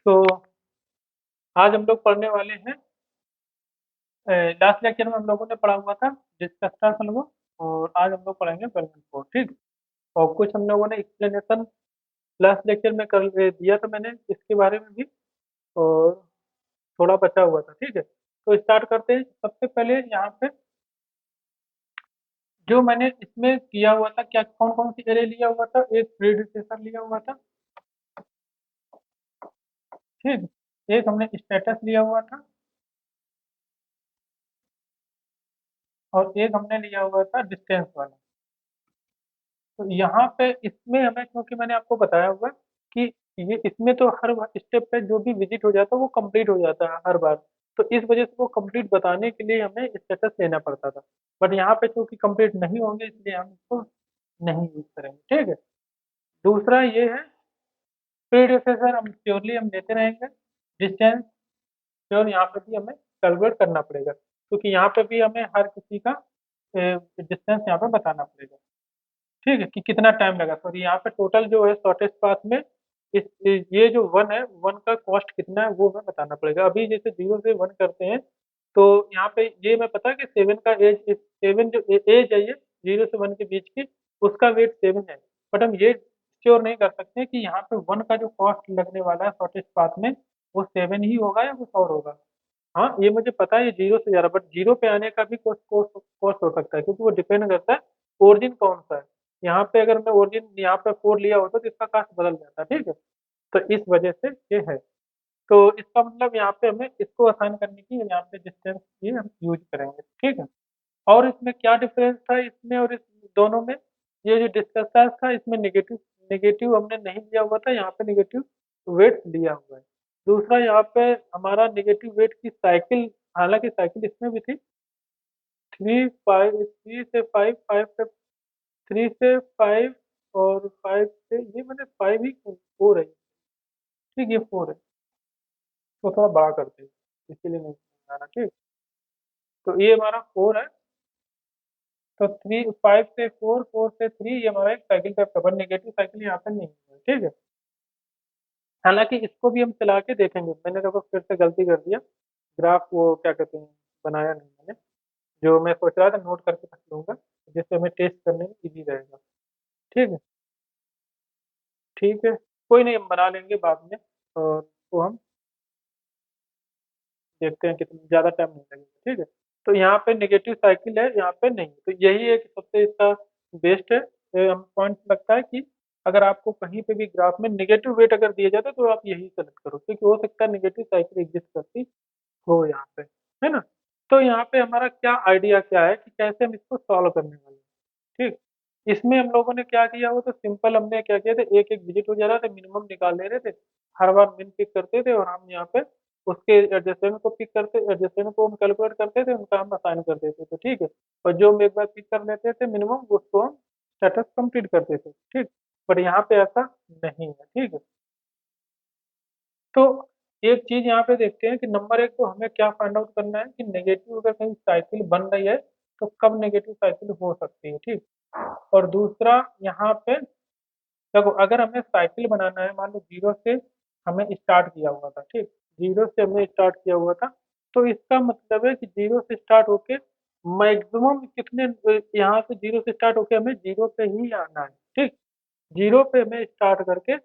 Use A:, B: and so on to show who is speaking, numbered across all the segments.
A: तो आज हम लोग पढ़ने वाले हैं। लास्ट लेक्चर में हम लोगों ने पढ़ा हुआ था डिस्कस को, और आज हम लोग पढ़ेंगे बैलेंस फोर, ठीक। और कुछ हम लोगों ने एक्सप्लेनेशन लास्ट लेक्चर में कर दिया था मैंने इसके बारे में भी, और थोड़ा बचा हुआ था, ठीक है। तो स्टार्ट करते हैं। सबसे पहले यहाँ पे जो मैंने इसमें किया हुआ था, क्या कौन कौन सी एरे लिया हुआ था, एक प्रीडिसेसर लिया हुआ था, ठीक। एक हमने स्टेटस लिया हुआ था, और एक हमने लिया हुआ था डिस्टेंस वाला। तो यहाँ पे इसमें हमें, क्योंकि मैंने आपको बताया हुआ कि ये इसमें तो हर स्टेप पे जो भी विजिट हो जाता है वो कंप्लीट हो जाता है हर बार। तो इस वजह से वो कंप्लीट बताने के लिए हमें स्टेटस लेना पड़ता था। बट यहाँ पे चूंकि कंप्लीट नहीं होंगे इसलिए हम इसको नहीं यूज करेंगे, ठीक है। दूसरा ये है प्रीडिसेसर, हम प्योरली हम लेते रहेंगे। डिस्टेंस प्योर यहाँ पे भी हमें कैलकुलेट करना पड़ेगा, क्योंकि यहाँ पे भी हमें हर किसी का डिस्टेंस यहाँ पे बताना पड़ेगा, ठीक है, कि कितना टाइम लगा। सॉरी, यहाँ पे टोटल जो है शॉर्टेस्ट पाथ में ये जो वन है, वन का कॉस्ट कितना है वो हमें बताना पड़ेगा। अभी जैसे 0 से 1 करते हैं, तो यहाँ पे ये मैं पता है कि 7 का एज, 7 जो एज है ये 0 से 1 के बीच की, उसका वेट 7 है। बट हम ये श्योर नहीं कर सकते कि यहाँ पे वन का जो कॉस्ट लगने वाला है शॉर्टेस्ट पाथ में, वो 7 ही होगा या कुछ और होगा। हाँ, ये मुझे पता है ये 0 से 11, बट 0 पे आने का भी कॉस्ट हो सकता है, क्योंकि वो डिपेंड करता है ओरिजिन कौन सा है। यहाँ पे अगर मैं ओरिजिन यहाँ पे 4 लिया होता तो इसका कास्ट बदल जाता, ठीक है। तो इस वजह से ये है। तो इसका मतलब यहाँ पे हमें इसको आसान करने की यहाँ पे डिस्टेंस ये हम यूज करेंगे, ठीक है। और इसमें क्या डिफरेंस था इसमें और इस दोनों में, ये जो डिस्कस था इसमें नेगेटिव नेगेटिव हमने नहीं लिया हुआ था, यहाँ पे नेगेटिव वेट लिया हुआ है। दूसरा यहाँ पे हमारा नेगेटिव वेट की साइकिल, हालांकि साइकिल इसमें भी थी, 3 से 5, 5 से 3 से 5, और 5 से ये मैंने 5 ही 4 है, ठीक, ये 4 है। तो थोड़ा बड़ा करते हैं, इसीलिए नहीं आ रहा, ठीक। तो ये हमारा 4 है। तो 5 से 4, 4 से 3, ये हमारा एक साइकिल टाइप का, पर नेगेटिव साइकिल यहाँ पे नहीं है, ठीक है। हालांकि इसको भी हम चला के देखेंगे। मैंने देखो फिर से गलती कर दिया, ग्राफ वो क्या कहते हैं बनाया नहीं मैंने। जो मैं सोच रहा था नोट करके रख लूंगा, जिससे हमें टेस्ट करने में इजी रहेगा, ठीक है। ठीक है, कोई नहीं, हम बना लेंगे बाद में। और तो हम देखते हैं कितना ज़्यादा टाइम नहीं लगेगा, ठीक है। तो यहाँ पे नेगेटिव साइकिल है, यहाँ पे नहीं, तो यही एक सबसे इसका बेस्ट है। हम पॉइंट लगता है कि अगर आपको कहीं पे भी ग्राफ में नेगेटिव वेट अगर दिया जाता है तो आप यही सेलेक्ट करो, क्योंकि हो सकता है नेगेटिव साइकिल एग्जिस्ट करती हो यहाँ पे, है ना। तो यहाँ पे हमारा क्या आइडिया क्या है कि कैसे हम इसको सॉल्व करने वाले हैं, ठीक। इसमें हम लोगों ने क्या किया, वो तो सिंपल, हमने क्या किया था, एक एक विजिट हो जा रहा था, मिनिमम निकाल ले रहे थे, हर बार मिन पिक करते थे, और हम यहाँ पे उसके एडजस्टमेंट को पिक करते, एडजस्टमेंट को हम कैलकुलेट करते थे, उनका हम असाइन कर देते थे, ठीक है। और जो हम एक बार पिक कर लेते थे मिनिमम, उसको हम स्टेटस कंप्लीट करते थे, ठीक। बट यहाँ पे ऐसा नहीं है, ठीक है। तो एक चीज यहाँ पे देखते हैं कि नंबर एक, तो हमें क्या फाइंड आउट करना है कि नेगेटिव अगर कहीं साइकिल बन रही है तो कब नेगेटिव साइकिल हो सकती है, ठीक। और दूसरा यहाँ पे देखो, अगर हमें साइकिल बनाना है, मान लो 0 से हमें स्टार्ट किया हुआ था, ठीक। 0 से हमने स्टार्ट किया हुआ था, तो इसका मतलब है कि 0 से स्टार्ट होके मैक्सिमम कितने, यहाँ से 0 से स्टार्ट होके हमें 0 पे ही आना है, ठीक। 0 पे हमें स्टार्ट करके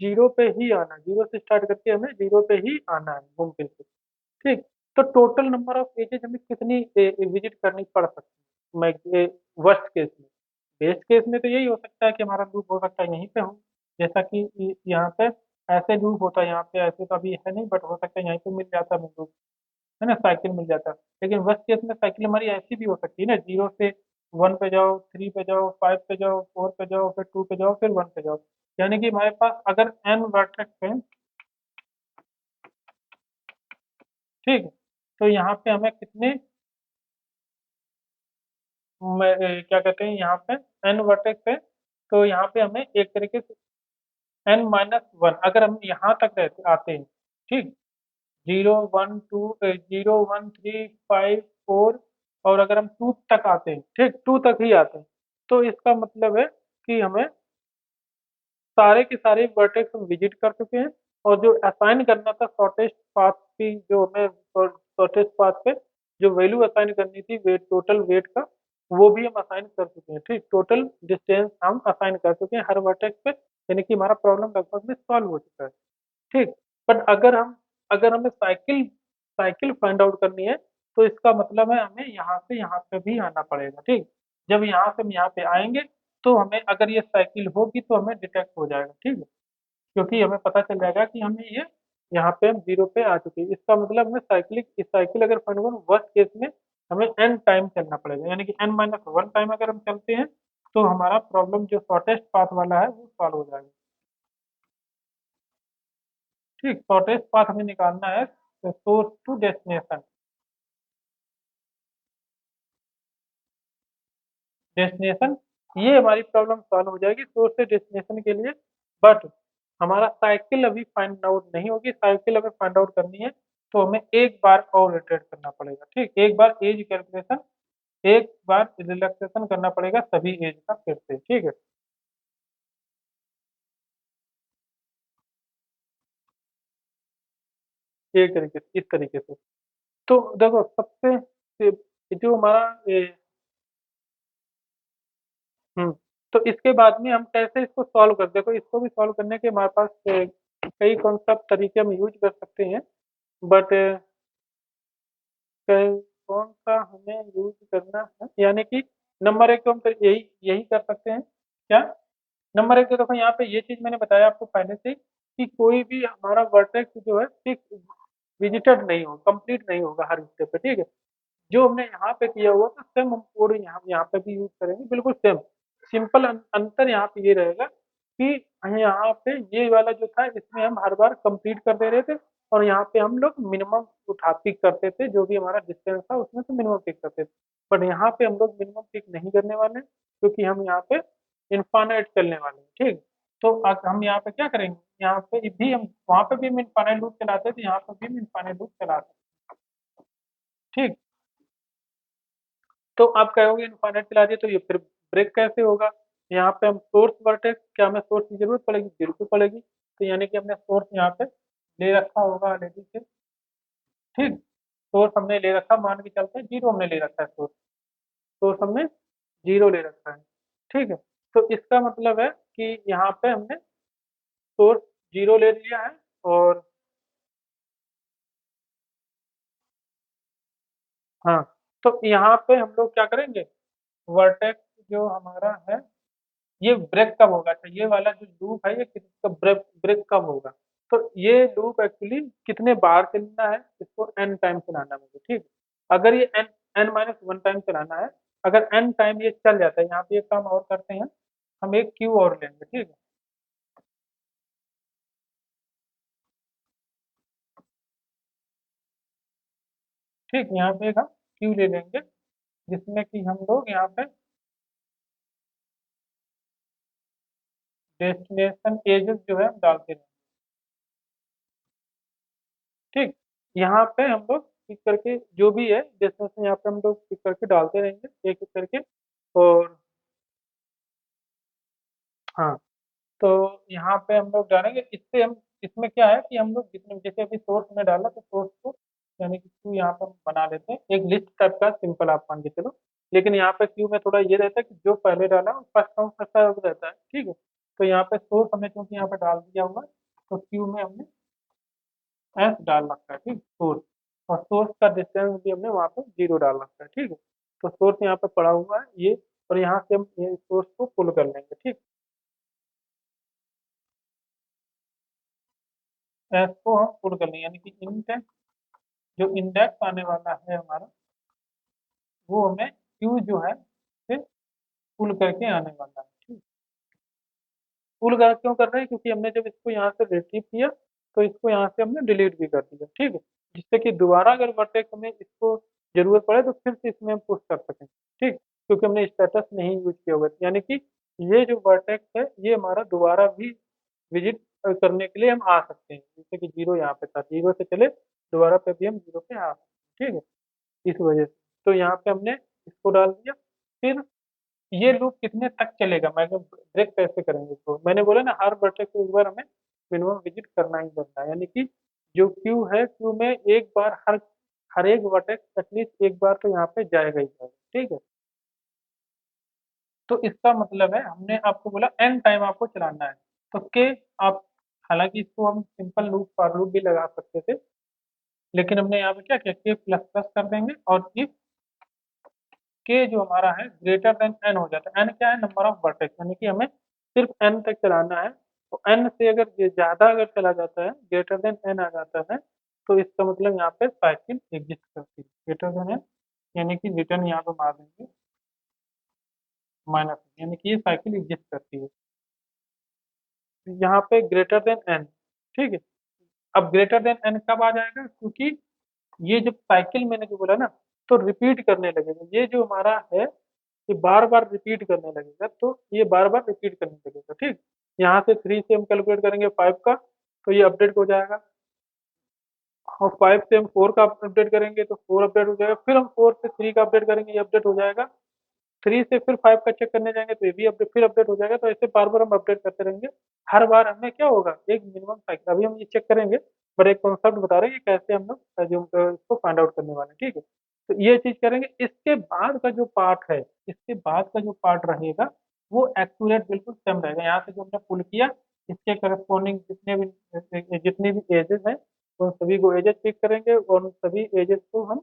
A: 0 पे ही आना है, 0 से स्टार्ट करके हमें 0 पे ही आना है घूम फिर के, ठीक। तो टोटल नंबर ऑफ एजेस हमें कितनी विजिट करनी पड़ सकती है वर्स्ट केस में। बेस्ट केस में तो यही हो सकता है कि हमारा लूप हो सकता है यहीं पे हो, जैसा कि यहाँ पे ऐसे लूप होता है, यहाँ पे ऐसे तो अभी है नहीं, बट हो सकता है यहीं पे मिल जाता है लूप, है ना, साइकिल मिल जाता है। लेकिन वर्स्ट केस में साइकिल हमारी ऐसी भी हो सकती है ना, 0 से 1 पे जाओ, 3 पे जाओ, 5 पे जाओ, 4 पे जाओ, फिर 2 पे जाओ, फिर 1 पे जाओ। यानी कि हमारे पास अगर n वर्टेक्स है, ठीक है, तो यहाँ पे हमें कितने क्या कहते हैं, यहाँ पे n वर्टेक्स है, तो यहाँ पे हमें एक तरीके से n-1, अगर हम यहाँ तक रहते आते हैं, ठीक। 0 1 2 0 1 3 5 4, और अगर हम 2 तक आते हैं, ठीक, 2 तक ही आते हैं, तो इसका मतलब है कि हमें सारे के सारे वर्टेक्स हम विजिट कर चुके हैं, और जो असाइन करना था शॉर्टेस्ट पाथ की, जो हमें शॉर्टेस्ट पाथ पे जो वैल्यू असाइन करनी थी वेट, टोटल वेट का, वो भी हम असाइन कर चुके हैं। ठीक, टोटल डिस्टेंस हम असाइन कर चुके हैं हर वर्टेक्स पे, यानी कि हमारा प्रॉब्लम लगभग में सॉल्व हो चुका है। ठीक, बट अगर हमें साइकिल साइकिल फाइंड आउट करनी है, तो इसका मतलब है हमें यहाँ से यहाँ पे भी आना पड़ेगा। ठीक, जब यहाँ से हम यहाँ पे आएंगे, तो हमें अगर ये साइकिल होगी तो हमें डिटेक्ट हो जाएगा। ठीक है, क्योंकि हमें पता चल जाएगा कि हमें ये यहाँ पे हम जीरो पे आ चुके हैं। इसका मतलब हमें साइकिल अगर फाइंड करो, वर्स्ट केस में हमें एन टाइम चलना पड़ेगा, यानी कि n-1 टाइम अगर हम चलते हैं, तो हमारा प्रॉब्लम जो शॉर्टेस्ट पाथ वाला है वो सॉल्व हो जाएगा। ठीक, शॉर्टेस्ट पाथ हमें निकालना है सोर्स टू डेस्टिनेशन। डेस्टिनेशन, ये हमारी प्रॉब्लम सॉल्व हो जाएगी सोर्स से डेस्टिनेशन के लिए। बट हमारा साइकिल अभी फाइंड आउट नहीं होगी। साइकिल अगर फाइंड आउट करनी है, तो हमें एक बार और इटरेट करना पड़ेगा। ठीक, एक बार एज कैलकुलेशन, एक बार रिलैक्सेशन करना पड़ेगा सभी एज का फिर से। ठीक है, एक तरीके से, इस तरीके से। तो देखो सबसे जो हमारा हम्म तो इसके बाद में हम कैसे इसको सॉल्व कर, देखो इसको भी सॉल्व करने के हमारे पास कई कॉन्सेप्ट तरीके हम यूज कर सकते हैं। बट कौन सा हमें यूज करना है, यानी कि नंबर एक तो हम तो यही यही कर सकते हैं क्या। नंबर एक तो देखो यहाँ पे ये चीज मैंने बताया आपको पहले से, कि कोई भी हमारा वर्टेक्स जो है फिक्स विजिटेड नहीं हो, कंप्लीट नहीं होगा हर स्टेप पे। ठीक है, जो हमने यहाँ पे किया हुआ था सेम हम कोड यहाँ पे भी यूज करेंगे, बिल्कुल सेम। सिंपल अंतर यहाँ पे ये रहेगा कि यहाँ पे ये वाला जो था इसमें हम हर बार कंप्लीट कर दे रहे थे, और यहाँ पे हम लोग मिनिमम उठा पिक करते थे, जो भी हमारा डिस्टेंस था उसमें से मिनिमम पिक करते थे। बट यहाँ पे हम लोग मिनिमम पिक नहीं करने वाले हैं, क्योंकि हम यहाँ पे इनफाइनाइट चलने वाले हैं। ठीक, तो हम यहाँ पे क्या करेंगे, यहाँ पे भी हम, वहाँ पे भी हम इनफाइनाइट लूप चलाते थे, यहाँ पे भी हम इनफाइनाइट लूप चलाते हैं। ठीक, तो आप कहोगे इनफाइनाइट चला दिया तो ये फिर ब्रेक कैसे होगा। यहाँ पे हम सोर्स वर्टेक्स, क्या हमें सोर्स की जरूरत पड़ेगी, बिल्कुल पड़ेगी। तो यानी कि हमने सोर्स यहाँ पे ले रखा होगा ऑलरेडी से। ठीक, सोर्स हमने ले रखा, मान के चलते हैं जीरो हमने ले रखा है सोर्स। सोर्स हमने जीरो ले रखा है। ठीक है, तो इसका मतलब है कि यहाँ पे हमने सोर्स जीरो ले लिया है। और हाँ, तो यहाँ पे हम लोग क्या करेंगे, वर्टेक्स जो हमारा है, ये ब्रेक कब होगा, अच्छा ये वाला जो लूप है ये ब्रेक ब्रेक कब होगा। तो ये लूप एक्चुअली कितने बार चलना है, इसको एन टाइम चलाना है मुझे। ठीक, अगर ये n-1 टाइम चलाना है, अगर एन टाइम ये चल जाता है, यहाँ पे एक काम और करते हैं, हम एक क्यू और लेंगे। ठीक है, ठीक, यहाँ पे एक हम क्यू ले लेंगे, जिसमें कि हम लोग यहाँ पे डेस्टिनेशन एजेस जो है हम डालते रहेंगे। ठीक, यहाँ पे हम लोग पिक करके जो भी है डेस्टिनेशन, यहाँ पे हम लोग पिक करके डालते रहेंगे एक एक करके। और हाँ, तो यहाँ पे हम लोग डालेंगे, इससे हम, इसमें क्या है कि हम लोग जितने, जैसे अभी सोर्स में डाला तो सोर्स को, यानी कि क्यू यहाँ पे हम बना लेते हैं एक लिस्ट टाइप का, सिंपल आप मान के चलो। लेकिन यहाँ पे क्यू में थोड़ा ये रहता है कि जो पहले डाला वो फर्स्ट काउंट फर्स्ट सर्व रहता है। ठीक है, तो यहाँ पे सोर्स हमने क्योंकि यहाँ पे डाल दिया हुआ है, तो क्यू में हमने एस डाल रखा है। ठीक, सोर्स, और सोर्स का डिस्टेंस भी हमने वहाँ पे जीरो डाल रखा है। ठीक है, तो सोर्स यहाँ पे पड़ा हुआ है ये, और यहाँ से हम ये सोर्स को पुल कर लेंगे। ठीक, एस को हम पुल कर लेंगे, यानी कि इंट, जो इंडेक्स आने वाला है हमारा, वो हमें क्यू जो है से पुल करके आने वाला है। ठीक, पुल कर क्यों कर रहे हैं, क्योंकि हमने जब इसको यहाँ से रिट्रीव किया, तो इसको यहाँ से हमने डिलीट भी कर दिया। ठीक है, जिससे कि दोबारा अगर वर्टेक्स हमें इसको जरूरत पड़े तो फिर से इसमें हम पुश कर सकें। ठीक, क्योंकि हमने स्टेटस नहीं यूज किया हुआ है। यानी कि ये जो वर्टेक्स है ये हमारा दोबारा भी विजिट करने के लिए हम आ सकते हैं, जैसे कि जीरो यहाँ पे था, जीरो से चले दोबारा पे भी हम जीरो पे आ सकते हैं। ठीक है, इस वजह से तो यहाँ पे हमने इसको डाल दिया। फिर ये लूप कितने तक चलेगा, मैं ब्रेक कैसे करेंगे इसको, मैंने बोला ना हर वर्टेक्स को एक बार हमें मिनिमम विजिट करना ही करना है, यानी कि जो क्यू है, क्यू में एक बार हर हर एक वर्टेक्स एटलीस्ट एक बार तो यहाँ पे जाएगा ही जाएगा, ठीक है। तो इसका मतलब है हमने आपको बोला एन टाइम आपको चलाना है, तो के आप, हालांकि इसको हम सिंपल लूप फॉर लूप भी लगा सकते थे, लेकिन हमने यहाँ पे क्या किया, के प्लस प्लस कर देंगे, और इफ के जो हमारा है ग्रेटर देन एन हो जाता है, एन क्या है, नंबर ऑफ वर्टेक्स, यानी कि हमें सिर्फ एन तक चलाना है। तो एन से अगर ये ज्यादा अगर चला जाता है, ग्रेटर देन एन आ जाता है, तो इसका मतलब यहाँ पे साइकिल एग्जिस्ट करती है, ग्रेटर देन एन, यानी कि रिटर्न यहाँ पे मार देंगे माइनस, यानी कि ये साइकिल एग्जिस्ट करती है। तो यहाँ पे ग्रेटर देन एन, ठीक है। अब ग्रेटर देन एन कब आ जाएगा, क्योंकि ये जब साइकिल मैंने जो बोला ना, तो रिपीट करने लगेगा, ये जो हमारा है ये बार बार रिपीट करने लगेगा, तो ये बार बार रिपीट करने लगेगा, ठीक। यहाँ से 3 से हम कैलकुलेट करेंगे 5 का, तो ये अपडेट हो जाएगा, और 5 से हम 4 का अपडेट करेंगे तो 4 अपडेट हो जाएगा, फिर हम 4 से 3 का अपडेट करेंगे, ये अपडेट हो जाएगा, 3 से फिर 5 का चेक करने जाएंगे तो ये भी अपडेट फिर अपडेट हो जाएगा, तो ऐसे बार बार हम अपडेट करते रहेंगे। हर बार हमें क्या होगा, एक मिनिमम साइकिल, अभी हम ये चेक करेंगे, पर एक कॉन्सेप्ट बता रहे हैं कि कैसे हम लोग जो इसको फाइंड आउट करने वाले हैं, ठीक है। तो ये चीज करेंगे, इसके बाद का जो पार्ट है, इसके बाद का जो पार्ट रहेगा वो एक्यूरेट बिल्कुल सेम रहेगा, यहाँ से जो हमने पुल किया इसके करस्पॉन्डिंग जितने भी एजेस हैं, उन सभी को एजेस पिक करेंगे, और उन सभी एजेस को हम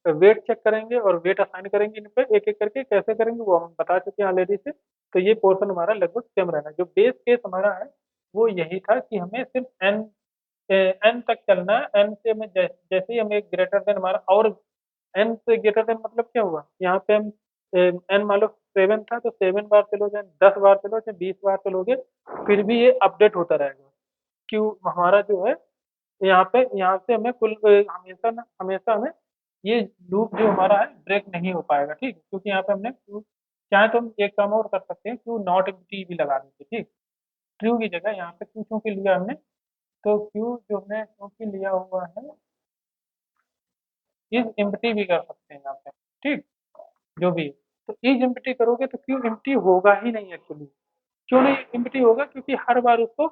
A: वेट चेक करेंगे और वेट असाइन करेंगे, इन पे एक एक करके कैसे करेंगे वो हम बता चुके हैं ऑलरेडी से। तो ये पोर्शन हमारा लगभग सेम रहना है, जो बेस केस हमारा है वो यही था कि हमें सिर्फ एन एन तक चलना है, एन से हमें जैसे ही हमें ग्रेटर देन हमारा, और एन से ग्रेटर देन मतलब क्या हुआ, यहाँ पे हम एन मान लो 7 था, तो 7 बार चलो, चाहे 10 बार चलो, चाहे 20 बार चलोगे, फिर भी ये अपडेट होता रहेगा, क्यों हमारा जो है यहाँ से हमें कुल हमेशा ना हमेशा हमें ये लूप जो हमारा है ब्रेक नहीं हो पाएगा, ठीक है, क्योंकि यहाँ पे हमने क्यू, चाहे तो हम एक काम और कर सकते हैं, क्यू नॉट एम्प्टी भी लगा देते, ठीक। ट्रू की जगह यहाँ पे क्यू क्योंकि लिया हमने, तो क्यू जो हमने क्योंकि लिया हुआ है इज एम्प्टी भी कर सकते हैं यहाँ पे, ठीक, जो भी है। तो इज एम्प्टी करोगे तो क्यू एम्प्टी होगा ही नहीं एक्चुअली, क्यों नहीं एम्प्टी होगा, क्योंकि हर बार उसको,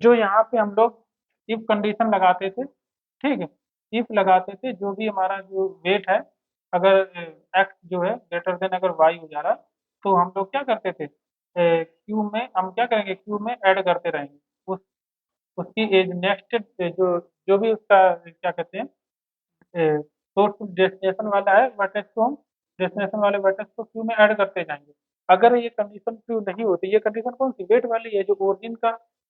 A: जो यहाँ पे हम लोग इफ कंडीशन लगाते थे, ठीक है, इफ लगाते थे, जो भी हमारा जो वेट है, अगर एक्स जो है ग्रेटर देन अगर वाई हो जा रहा, तो हम लोग क्या करते थे, क्यू में हम क्या करेंगे, क्यू में ऐड करते रहेंगे उस उसकी एज नेक्स्ट, जो जो भी उसका क्या कहते हैं, सोर्स डेस्टिनेशन वाला है वर्टेक्स को हम डेस्टिनेशन वाले वर्टेक्स को क्यू में ऐड करते जाएंगे। अगर ये कंडीशन ट्रू नहीं होती, ये कंडीशन कौन सी, वेट वाली है, जो ओरिजिन का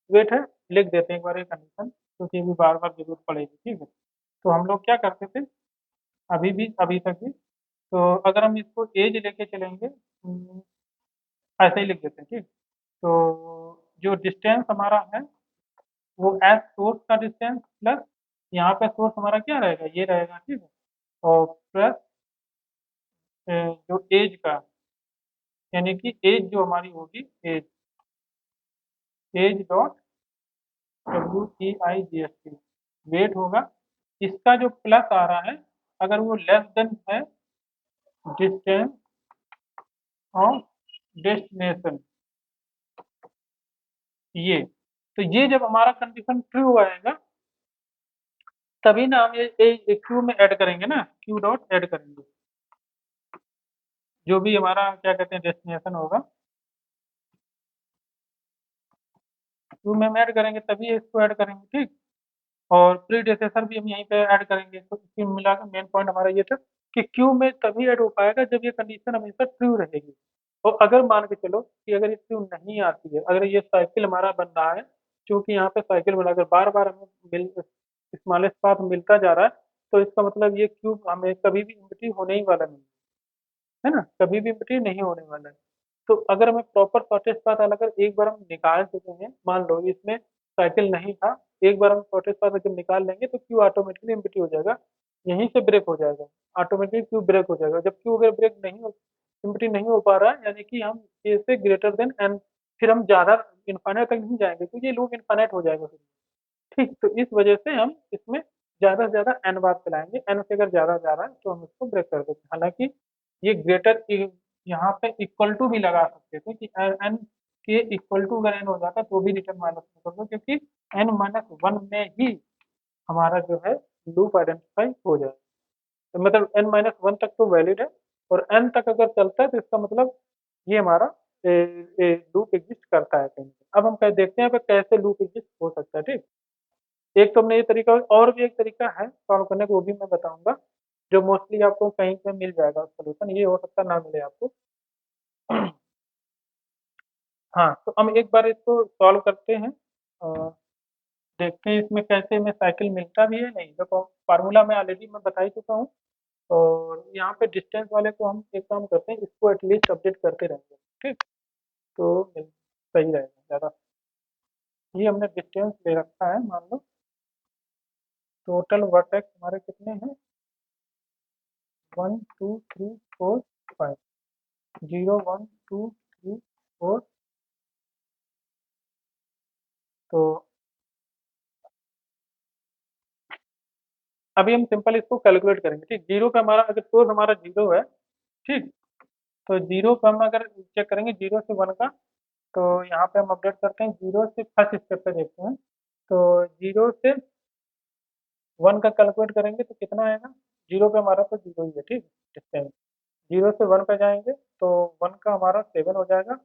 A: वेट है, लिख देते हैं एक बार ये कंडीशन, क्योंकि ये भी बार बार जरूरत पड़ेगी, ठीक है। तो हम लोग क्या करते थे, अभी भी अभी तक भी, तो अगर हम इसको एज लेके चलेंगे, ऐसे ही लिख देते हैं, ठीक। तो जो डिस्टेंस हमारा है वो एज सोर्स का डिस्टेंस प्लस, यहाँ पे सोर्स हमारा क्या रहेगा, ये रहेगा, ठीक है, और प्लस जो एज का, यानी कि एज जो हमारी होगी, edge edge dot WEIGST weight होगा, इसका जो प्लस आ रहा है, अगर वो लेस देन है डिस्टेंस ऑफ डेस्टिनेशन, ये, तो ये जब हमारा कंडीशन ट्रू आएगा, तभी ना हम ये क्यू में ऐड करेंगे ना, क्यू डॉट ऐड करेंगे, जो भी हमारा क्या कहते हैं डेस्टिनेशन होगा, क्यू में हम ऐड करेंगे, तभी इसको ऐड करेंगे, ठीक। और प्रीडिसेसर भी हम यहीं पे ऐड करेंगे, तो इसकी मिला के मेन पॉइंट हमारा ये था कि क्यू में तभी ऐड हो पाएगा जब ये कंडीशन हमेशा ट्रू रहेगी। और अगर मान के चलो कि अगर ये ट्रू नहीं आती है, अगर ये साइकिल हमारा बन रहा है, क्योंकि यहाँ पे साइकिल बना, अगर बार बार हमें स्मॉलेस्ट पाथ मिलता जा रहा है, तो इसका मतलब ये क्यूब हमें कभी भी इम्प्टी होने ही वाला नहीं है ना, कभी भी इम्प्टी नहीं होने वाला है। तो अगर हमें प्रॉपर शॉर्टेस्ट पाथ अगर एक बार हम निकाल चुके हैं, मान लो इसमें साइकिल नहीं था, एक बार हम शॉर्टेस्ट पाथ जब निकाल लेंगे तो क्यू ऑटोमेटिकली एम्प्टी हो जाएगा, यहीं से ब्रेक हो जाएगा, ऑटोमेटिकली क्यू ब्रेक हो जाएगा। जब क्यू अगर ब्रेक नहीं हो, एम्प्टी नहीं हो पा रहा है, यानी कि हम ए से ग्रेटर देन एन, फिर हम ज़्यादा इन्फाइनाइट तक नहीं जाएंगे, क्योंकि ये लूप इन्फाइनाइट हो जाएगा फिर, ठीक। तो इस वजह से हम इसमें ज़्यादा से ज़्यादा एन बार चलाएंगे, एन से अगर ज़्यादा जा रहा है तो हम इसको ब्रेक कर देते हैं। हालांकि ये ग्रेटर यहाँ पे इक्वल टू भी लगा सकते थे कि एन कि इक्वल टू अगर n हो जाता तो भी रिटर्न माइनस कर दो, क्योंकि n-1 में ही हमारा जो है लूप आइडेंटिफाई हो जाए। तो मतलब n-1 तक तो वैलिड है, और n तक अगर चलता है तो इसका मतलब ये हमारा लूप एग्जिस्ट करता है कहीं पे। अब हम देखते हैं पे कैसे लूप एग्जिस्ट हो सकता है। ठीक, एक तो हमने ये तरीका, और भी एक तरीका है सॉल्व करने को, वो भी मैं बताऊंगा, जो मोस्टली आपको कहीं पे मिल जाएगा सोल्यूशन, ये हो सकता ना मिले आपको। हाँ, तो हम एक बार इसको सॉल्व करते हैं, देखते हैं इसमें कैसे में साइकिल मिलता भी है नहीं। देखो फार्मूला मैं ऑलरेडी मैं बता ही चुका हूँ, और यहाँ पे डिस्टेंस वाले को हम एक काम करते हैं, इसको एटलीस्ट अपडेट करते रहेंगे। ठीक, तो सही रहेगा ज़्यादा। ये हमने डिस्टेंस ले रखा है, मान लो टोटल वर्टेक्स हमारे कितने हैं, 1 2 3 4 5, 0 1 2 3 4। तो अभी हम सिंपल इसको कैलकुलेट करेंगे। ठीक, जीरो पे हमारा अगर सोर्स हमारा जीरो है, ठीक, तो जीरो पे हम अगर चेक करेंगे 0 से 1 का, तो यहाँ पे हम अपडेट करते हैं, 0 से फर्स्ट स्टेप पे देखते हैं। तो 0 से 1 का कैलकुलेट करेंगे तो कितना आएगा, जीरो पे हमारा तो जीरो ही है। ठीक, डिस्टेंस 0 से 1 पे जाएंगे तो 1 का हमारा 7 हो जाएगा,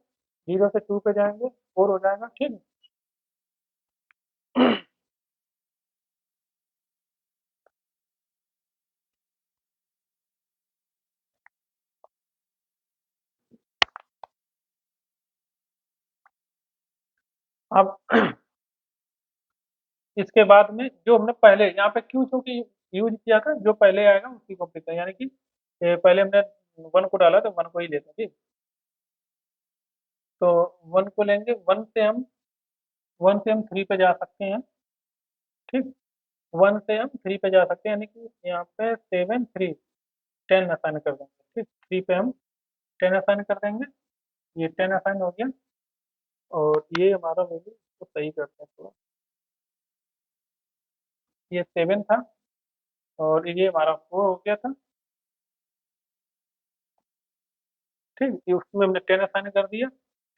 A: 0 से 2 पे जाएंगे 4 हो जाएगा। ठीक, अब इसके बाद में जो हमने पहले यहाँ पे क्यों चूंकि यूज किया था, जो पहले आएगा उसी को पिक, यानी कि पहले हमने 1 को डाला तो 1 को ही लेते हैं। ठीक, तो 1 को लेंगे, 1 से हम 3 पे जा सकते हैं। ठीक, 1 से हम 3 पे जा सकते हैं, यानी कि यहाँ पे 7 3 10 असाइन कर देंगे। ठीक, 3 पे हम 10 असाइन कर देंगे, ये 10 असाइन हो गया, और ये हमारा वैल्यू को सही करते हैं थोड़ा, ये 7 था और ये हमारा 4 हो गया था। ठीक, ये उसमें हमने 10 असाइन कर दिया।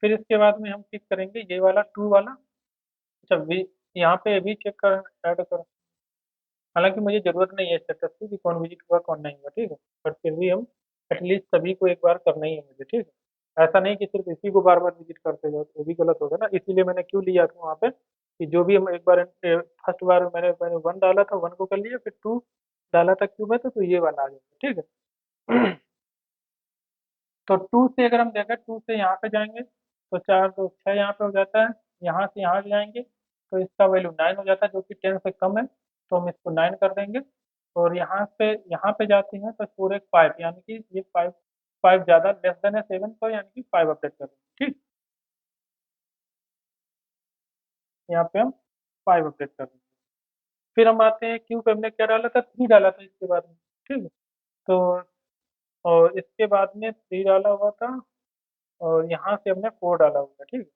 A: फिर इसके बाद में हम चेक करेंगे ये वाला 2 वाला। अच्छा, वी यहाँ पे भी चेक कर ऐड कर, हालांकि मुझे जरूरत नहीं है स्टेटस की कि कौन विजिट हुआ कौन नहीं हुआ। ठीक है, बट फिर भी हम एटलीस्ट सभी को एक बार करना ही है मुझे। ठीक है, ऐसा नहीं कि सिर्फ इसी को बार बार विजिट करते जाओ, तो भी गलत होगा ना। इसीलिए मैंने क्यों लिया था वहाँ पे कि जो भी हम एक बार फर्स्ट बार मैंने 1 डाला था, 1 को कर लिया, फिर 2 डाला था क्यों में, तो ये वाला आ जाएगा। ठीक है। तो 2 से अगर हम देखें, 2 से यहाँ पे जाएंगे तो 4 2 6 यहाँ पे हो जाता है, यहाँ से यहाँ जाएंगे तो इसका वैल्यू 9 हो जाता है, जो कि 10 से कम है, तो हम इसको 9 कर देंगे। और यहाँ पे जाते हैं तो 4 एक 5, यानी कि ये 5 5 ज़्यादा लेस देन है 7, तो यानी कि 5 अपडेट कर देंगे। ठीक, यहाँ पे हम 5 अपडेट कर देंगे। फिर हम आते हैं क्यू पे, हमने क्या डाला था, 3 डाला था इसके बाद में। ठीक है, तो और इसके बाद में 3 डाला हुआ था, और यहाँ से हमने 4 डाला हुआ था। ठीक है,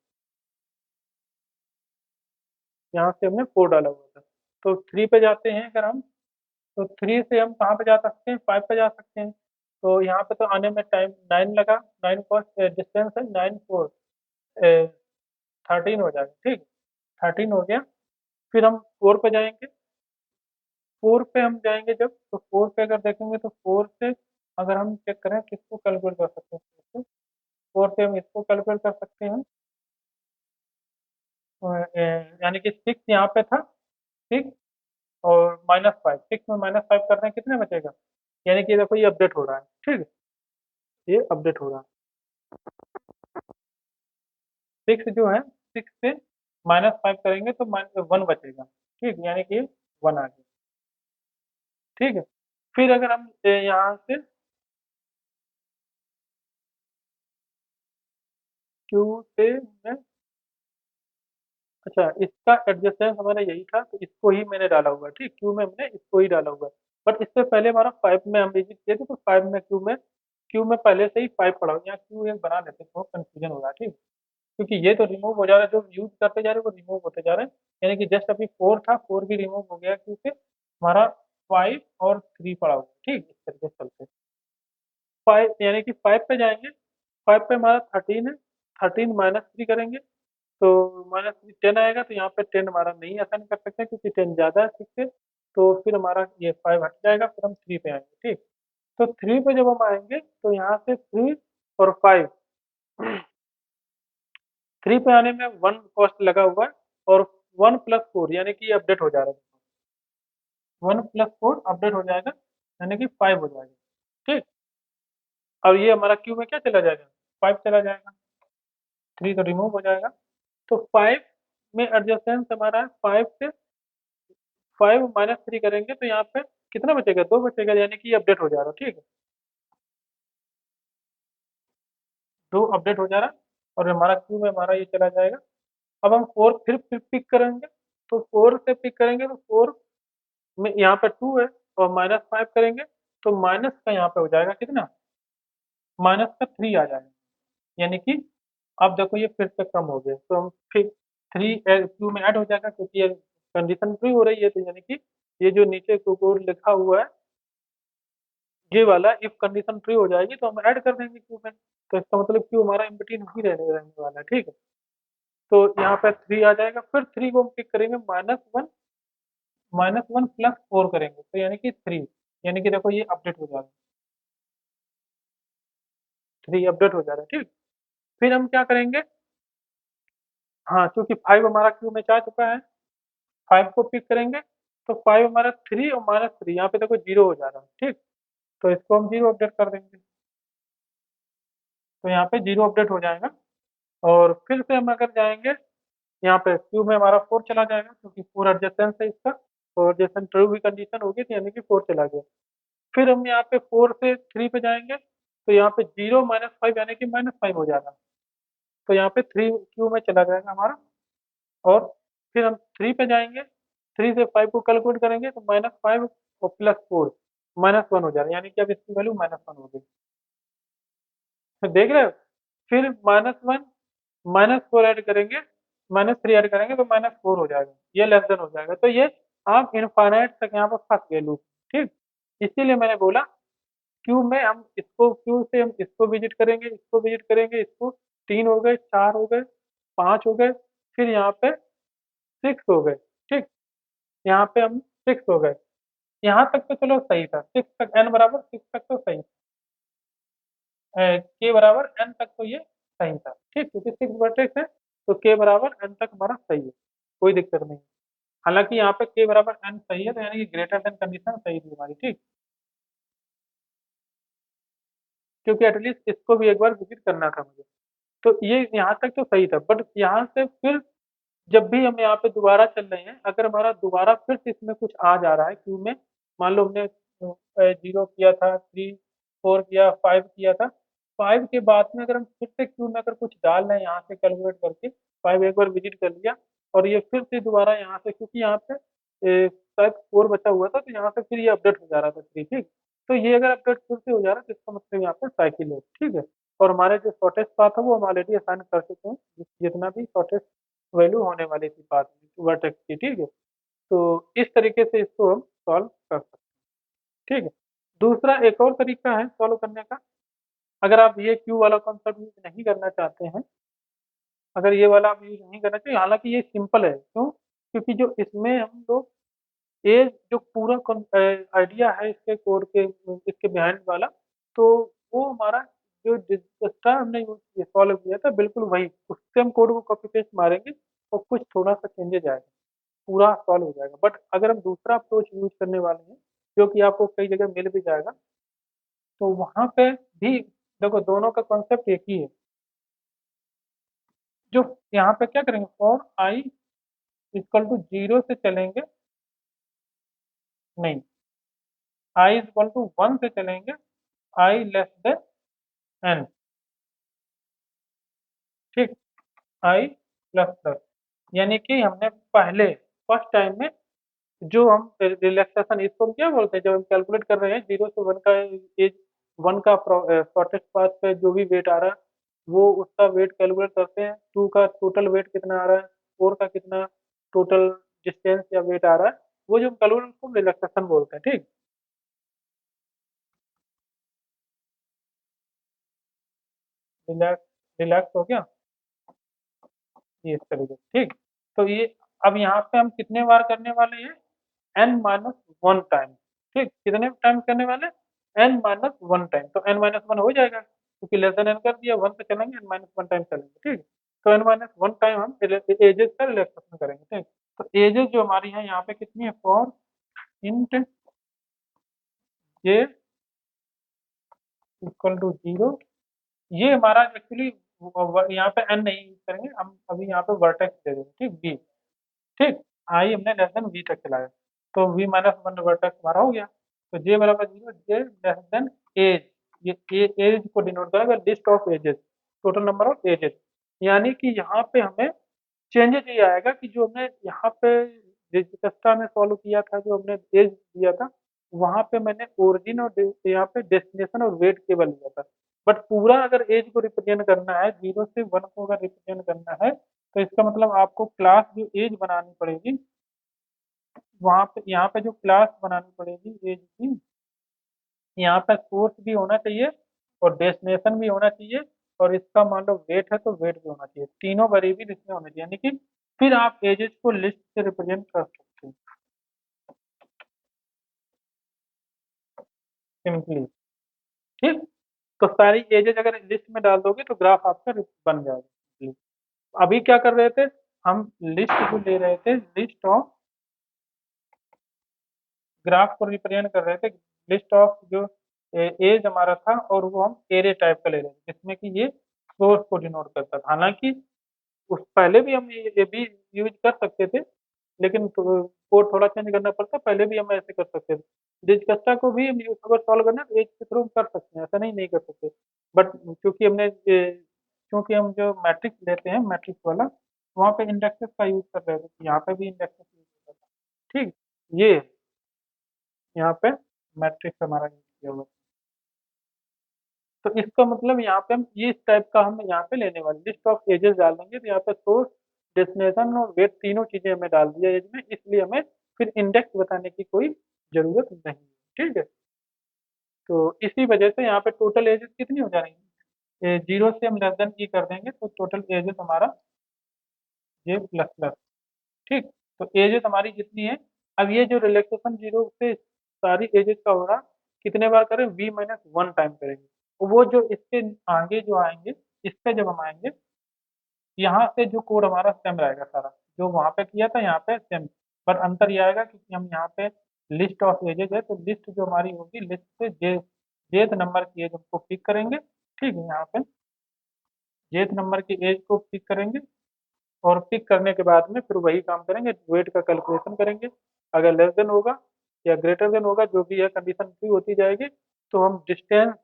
A: यहाँ से हमने 4 डाला हुआ था, तो 3 पे जाते हैं अगर हम, तो 3 से हम कहाँ पे जा सकते हैं, 5 पे जा सकते हैं। तो यहाँ पे तो आने में टाइम 9 लगा, 9 कॉस डिस्टेंस है 9 4 13 हो जाएगा। ठीक, 13 हो गया। फिर हम 4 पे जाएंगे, 4 पे हम जाएंगे जब, तो 4 पे अगर देखेंगे तो 4 से अगर हम चेक करें किसको कैलकुलेट कर सकते हैं, 4 से हम इसको कैलकुलेट कर सकते हैं। यानी कि 6 यहाँ पे था, 6 और -5, 6 में -5 कर रहे हैं, कितने बचेगा, यानी कि देखो ये अपडेट हो रहा है। ठीक है, ये अपडेट हो रहा है। 6 जो है, 6 से -5 करेंगे तो 1 बचेगा। ठीक, यानी कि 1 आ गया। ठीक है, फिर अगर हम यहाँ से क्यू से मैं, अच्छा इसका एडजस्टेंस हमारा यही था, तो इसको ही मैंने डाला हुआ है। ठीक, क्यू में हमने इसको ही डाला हुआ है, बट इससे पहले हमारा 5 में हम विजिट किए थे, तो 5 में क्यू में पहले से ही 5 पड़ा हुआ, यहाँ क्यू एक बना लेते हैं, बहुत कंफ्यूजन हो रहा है। ठीक, क्योंकि ये तो रिमूव हो जा रहा है, जो यूज करते जा रहे हैं वो रिमूव होते जा रहे हैं, यानी कि जस्ट अभी 4 था, 4 भी रिमूव हो गया क्योंकि हमारा 5 और 3 पड़ा हुआ है। ठीक, इस तरीके से चलते 5, यानी कि 5 पे जाएंगे, 5 पे हमारा 13 है, 13 - 3 करेंगे तो -3 10 आएगा, तो यहाँ पे 10 हमारा नहीं असाइन कर सकते क्योंकि 10 ज़्यादा है 6 से। तो फिर हमारा ये 5 हट जाएगा, फिर हम 3 पे आएंगे। ठीक, तो 3 पे जब हम आएंगे तो यहाँ से 3 और 5, 3 पे आने में 1 कॉस्ट लगा हुआ है, और 1 + 4 यानी कि ये अपडेट हो जा रहा है। 1 + 4 अपडेट हो जाएगा, यानी कि 5 हो जाएगा। ठीक, और ये हमारा क्यू में क्या चला जाएगा, 5 चला जाएगा, 3 तो रिमूव हो जाएगा। तो 5 में एडजेसेंस हमारा है, 5 से 5 - 3 करेंगे तो यहाँ पे कितना बचेगा, 2 बचेगा, यानी कि ये अपडेट हो जा रहा है। ठीक है, 2 अपडेट हो जा रहा है, और हमारा क्यू में हमारा ये चला जाएगा। अब हम 4 फिर पिक करेंगे, तो 4 से पिक करेंगे तो 4 में यहाँ पे 2 है, और -5 करेंगे तो माइनस का यहाँ पे हो जाएगा कितना, -3 आ जाएगा, यानी कि अब देखो ये फिर से कम हो गया, तो हम फिर 3 क्यू में ऐड हो जाएगा क्योंकि ये कंडीशन ट्रू हो रही है, तो यानी कि ये जो नीचे कोड लिखा हुआ है ये वाला, इफ कंडीशन ट्रू हो जाएगी तो हम ऐड कर देंगे क्यू में, तो इसका मतलब क्यू हमारा इन बिटवीन ही रहने वाला है। ठीक है, तो यहाँ पे 3 आ जाएगा, फिर 3 को हम पिक करेंगे, -1 + 4 करेंगे तो यानी कि 3, यानी कि देखो ये अपडेट हो जा रहा है, 3 अपडेट हो जा रहा है। ठीक, फिर हम क्या करेंगे, हाँ क्योंकि 5 हमारा क्यू में जा चुका है, 5 को पिक करेंगे तो 5 हमारा 3 और -3 यहाँ पे देखो 0 हो जा रहा है। ठीक, तो इसको हम 0 अपडेट कर देंगे, तो यहाँ पे 0 अपडेट हो जाएगा। और फिर से हम अगर जाएंगे यहाँ पे क्यू में हमारा 4 चला जाएगा क्योंकि 4 एडजेसेंस है इसका, और एडजेसेंट ट्रू भी कंडीशन होगी तो यानी कि 4 चला गया। फिर हम यहाँ पे 4 से 3 पे जाएंगे तो यहाँ पे 0 - 5 यानी कि -5 हो जाएगा, तो यहाँ पे 3 क्यू में चला जाएगा हमारा। और फिर हम 3 पे जाएंगे, 3 से 5 को कैलकुलेट करेंगे तो -5 और +4 -1 हो जाएगा, यानी कि अब इसकी वैल्यू -1 हो गई। तो देख रहे हो, फिर -1 -4 ऐड करेंगे, -3 ऐड करेंगे तो -4 हो जाएगा, ये लेस देन हो जाएगा, तो ये आप इनफाइनाइट तक यहाँ पर फंस गए लूप। ठीक, इसीलिए मैंने बोला क्यू में हम इसको, क्यू से हम इसको विजिट करेंगे, इसको विजिट करेंगे, इसको 3 हो गए, 4 हो गए, 5 हो गए, फिर यहाँ पे 6 हो गए। ठीक, यहाँ पे हम 6 हो गए, यहाँ तक तो चलो सही था, 6 तक, n बराबर 6 तक तो सही, k बराबर n तक तो ये सही था। ठीक, क्योंकि 6/6 है तो k बराबर n तक हमारा सही है, कोई दिक्कत नहीं। हालांकि यहाँ पे k बराबर n सही है तो यानी कि ग्रेटर देन कंडीशन सही थी हमारी। ठीक, क्योंकि एटलीस्ट इसको भी एक बार विजिट करना था मुझे, तो ये यहाँ तक तो सही था, बट यहाँ से फिर जब भी हम यहाँ पे दोबारा चल रहे हैं, अगर हमारा दोबारा फिर से इसमें कुछ आ जा रहा है क्यू में, मान लो हमने 0 किया था, 3 4 किया, 5 किया था, 5 के बाद में अगर हम फिर से क्यू में अगर कुछ डाल रहे हैं यहाँ से कैलकुलेट करके, 5 एक बार विजिट कर लिया, और ये फिर से दोबारा यहाँ से, क्योंकि यहाँ पे शायद 4 बचा हुआ था तो यहाँ से फिर ये अपडेट हो जा रहा था 3। ठीक, तो ये अगर अपडेट फिर से हो जा रहा है तो इसका मतलब यहाँ पे साइकिल है। ठीक है, और हमारे जो शॉर्टेस्ट पाथ है वो हम ऑलरेडी असाइन कर चुके हैं, जितना भी शॉर्टेस्ट वैल्यू होने वाली थी पाथ में वर्टेक्स की। ठीक है, तो इस तरीके से इसको हम सॉल्व कर सकते हैं। ठीक है, दूसरा एक और तरीका है सॉल्व करने का, अगर आप ये क्यू वाला कॉन्सेप्ट यूज नहीं करना चाहते हैं, अगर ये वाला आप यूज नहीं करना चाहिए, हालांकि ये सिंपल है, क्यों, क्योंकि जो इसमें हम लोग ये जो पूरा आइडिया है इसके कोड के, इसके बिहाइंड वाला, तो वो हमारा जो जिस तरह हमने यूज सॉल्व किया था बिल्कुल वही, उससे हम कोड को कॉपी पेस्ट मारेंगे और कुछ थोड़ा सा चेंजेज आएगा, पूरा सॉल्व हो जाएगा। बट अगर हम दूसरा अप्रोच यूज करने वाले हैं जो कि आपको कई जगह मिल भी जाएगा, तो वहाँ पे भी देखो दोनों का कॉन्सेप्ट एक ही है। जो यहाँ पे क्या करेंगे, फॉर आई इक्वल टू 0 से चलेंगे, नहीं, आई इक्वल टू 1 से चलेंगे, आई लेस देन एन। ठीक, आई प्लस, यानी कि हमने पहले फर्स्ट टाइम में जो हम रिलैक्सेशन, इसको हम क्या बोलते हैं, जब हम कैलकुलेट कर रहे हैं 0 से 1 का एज, 1 का शॉर्टेस्ट पाथ पे जो भी वेट आ रहा है वो उसका वेट कैलकुलेट करते हैं, 2 का टोटल वेट कितना आ रहा है, 4 का कितना टोटल डिस्टेंस या वेट आ रहा है, वो जो हम कैलकुलेट उसको रिलैक्सेशन बोलते हैं। ठीक, रिलैक्स, रिलैक्स हो गया। ये इस तरीके से, ठीक। तो ये अब यहाँ पे हम कितने बार करने वाले हैं, n-1 टाइम, ठीक। कितने टाइम करने वाले, n-1 टाइम। तो n-1 हो जाएगा क्योंकि लेस देन n कर दिया, 1 पे चलेंगे, n-1 टाइम चलेंगे, ठीक। तो n-1 टाइम हम एजेस का रिलैक्सेशन करेंगे, ठीक। तो एजेस जो हमारी है यहाँ पे कितनी है, for int j equal to 0। ये हमारा एक्चुअली यहाँ पे n नहीं यूज करेंगे हम, अभी यहाँ पे वर्टेक्स दे देंगे, ठीक, b, ठीक। आई हमने लेस देन v तक चलाया, तो v-1 वर्टेक्स हमारा हो गया। तो j बराबर 0, j लेस देन एज, ये एज को डिनोट करेगा, list of edges, total number of edges. यानी कि यहाँ पे हमें चेंजेस ये आएगा कि जो हमने यहाँ पे डिजिकस्ट्रा में सॉल्व किया था, जो हमने एज दिया था, वहां पे मैंने ओरिजिन और यहाँ पे डेस्टिनेशन और वेट केवल लिया था। बट पूरा अगर एज को रिप्रेजेंट करना है, 0 से 1 को अगर रिप्रेजेंट करना है, तो इसका मतलब आपको क्लास जो एज बनानी पड़ेगी, वहां पे यहाँ पे जो क्लास बनानी पड़ेगी एज की, यहाँ पे सोर्स भी होना चाहिए और डेस्टिनेशन भी होना चाहिए, और इसका मान लो वेट है तो वेट भी होना चाहिए, तीनों वेरिएबल इसमें होने चाहिए, यानी कि फिर आप एजेस को लिस्ट से रिप्रेजेंट कर सकते हैं सिंपली, ठीक। तो सारी एजेस अगर लिस्ट में डाल दोगे तो ग्राफ आपका बन जाएगा। अभी क्या कर रहे थे, हम लिस्ट को ले रहे थे, लिस्ट ऑफ, ग्राफ को रिप्रेजेंट कर रहे थे, लिस्ट ऑफ जो एज हमारा था, और वो हम एरे टाइप का ले रहे थे जिसमें कि ये सोर्स को डिनोट करता था। हालांकि उस पहले भी हम ये भी यूज कर सकते थे, लेकिन कोड थोड़ा चेंज करना पड़ता, पहले भी हम ऐसे कर सकते थे। डिस्कस्टा को भी हम अगर सॉल्व करना है तो एज के थ्रू कर सकते हैं, ऐसा नहीं कर सकते। बट क्योंकि हम जो मैट्रिक्स लेते हैं, मैट्रिक्स वाला, वहाँ पे इंडेक्सेस का यूज कर रहे थे, यहाँ पे भी इंडेक्सेस यूज कर रहे हैं, ठीक। ये यहाँ पे मैट्रिक्स हमारा यूज किया हुआ है। तो इसका मतलब यहाँ पे हम ये इस टाइप का हम यहाँ पे लेने वाले, लिस्ट ऑफ एजेस डाल देंगे, तो यहाँ पे सोर्स, डेस्टिनेशन और वेट तीनों चीजें हमें डाल दिया एज में, इसलिए हमें फिर इंडेक्स बताने की कोई जरूरत नहीं है, ठीक है। तो इसी वजह से यहाँ पे टोटल एजेस कितनी हो जाएंगी, 0 से हम लेस देन की कर देंगे तो टोटल एजेस हमारा ये प्लस प्लस, ठीक। तो एजेस हमारी जितनी है, अब ये जो रिलैक्सेशन 0 से सारी एजेस का होगा, कितने बार करें, v-1 टाइम करेंगे। वो जो इसके आगे जो आएंगे, इस पे जब हम आएंगे, यहाँ से जो कोड हमारा सेम रहेगा सारा, जो वहाँ पे किया था यहाँ पे सेम। पर अंतर ये आएगा क्योंकि हम यहाँ पे लिस्ट ऑफ एजेस है, तो लिस्ट जो हमारी होगी, लिस्ट से जेथ नंबर की एज हमको पिक करेंगे, ठीक है। यहाँ पे जेथ नंबर की एज को पिक करेंगे, और पिक करने के बाद में फिर वही काम करेंगे, वेट का कैलकुलेशन करेंगे। अगर लेस देन होगा या ग्रेटर देन होगा, जो भी है कंडीशन ट्रू होती जाएगी, तो हम डिस्टेंस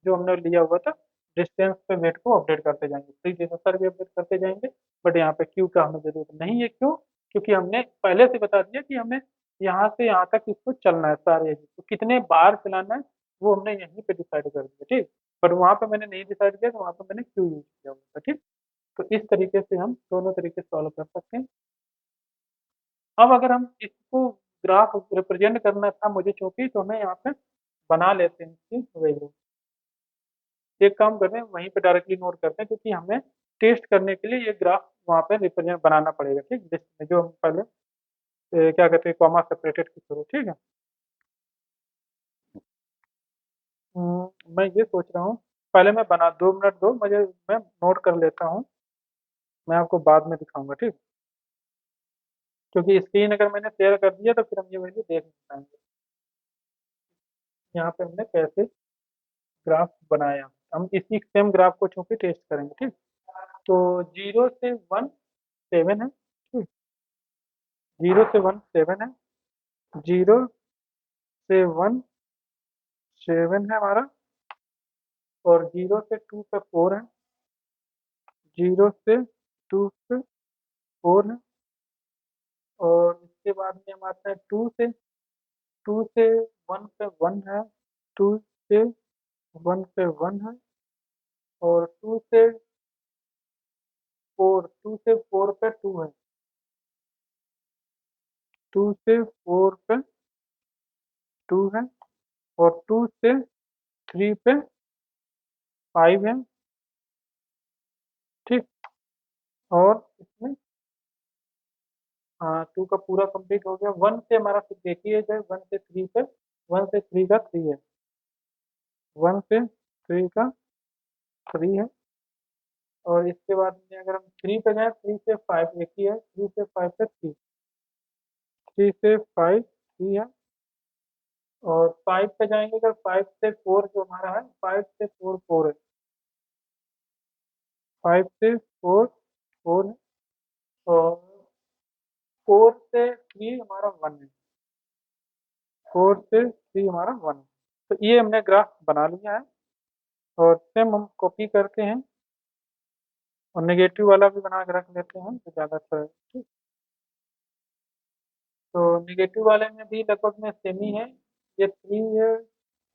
A: जो हमने लिया हुआ था, डिस्टेंस पे वेट को अपडेट करते जाएंगे, प्री डिसेसर भी अपडेट करते जाएंगे। बट यहाँ पे क्यू का हमें जरूरत नहीं है, क्यों, क्योंकि हमने पहले से बता दिया कि हमें यहाँ से यहाँ तक इसको चलना है सारे edges। तो कितने बार चलाना है वो हमने यहीं पे डिसाइड कर दिया, ठीक। बट वहाँ पे मैंने नहीं डिसाइड किया, तो वहाँ पे मैंने क्यू यूज किया हुआ था, ठीक। तो इस तरीके से हम दोनों तरीके सॉल्व कर सकते हैं। अब अगर हम इसको ग्राफ रिप्रेजेंट करना था मुझे चूंकि, तो हमें यहाँ पे बना लेते हैं इसकी वैल्यू। एक काम करते हैं, वहीं पे डायरेक्टली नोट करते हैं, क्योंकि हमें टेस्ट करने के लिए ये ग्राफ वहाँ पे रिप्रेजेंट बनाना पड़ेगा, ठीक। लिस्ट में जो हम पहले क्या कहते हैं, कॉमा सेपरेटेड के थ्रू, ठीक है। मैं ये सोच रहा हूँ, पहले मैं बना, 2 मिनट दो मुझे, मैं नोट कर लेता हूँ, मैं आपको बाद में दिखाऊंगा, ठीक। क्योंकि स्क्रीन अगर मैंने शेयर कर दिया तो फिर हम ये वैल्यू देख नहीं पाएंगे। यहाँ पे हमने कैसे ग्राफ बनाया, हम इसी सेम ग्राफ को चूंकि टेस्ट करेंगे, ठीक। तो 0 से 1 7 है, ठीक। 0 से 1 7 है, 0 से 1 7 है हमारा, और 0 से 2 पे 4 है, 0 से 2 पे 4 है, और इसके बाद में हम आते हैं 2 से 1 पे 1 है, 2 से 1 पे 1 है, और 2 से 4 पे 2 है, 2 से 4 पे 2 है, और 2 से 3 पे 5 है, ठीक। और इसमें हाँ 2 का पूरा कंप्लीट हो गया। 1 से हमारा फिर देखिए जाए, 1 से 3 पे, 1 से 3 का 3 है, 1 से 3 का 3 है। और इसके बाद में अगर हम 3 पे जाए, 3 से 5 एक ही है, 3 से 5 पे 3, 3 से 5 3 है। और 5 पे जाएंगे, अगर 5 से 4 जो हमारा है, 5 से 4 4 है, 5 से 4 4 है। और 4 से 3 हमारा 1 है, 4 से 3 हमारा 1 है। तो ये हमने ग्राफ बना लिया है। और सेम हम कॉपी करते हैं और नेगेटिव वाला भी बना के रख लेते हैं तो ज़्यादा अच्छा है, ठीक। तो नेगेटिव वाले में भी लगभग में सेम ही है, ये 3 है,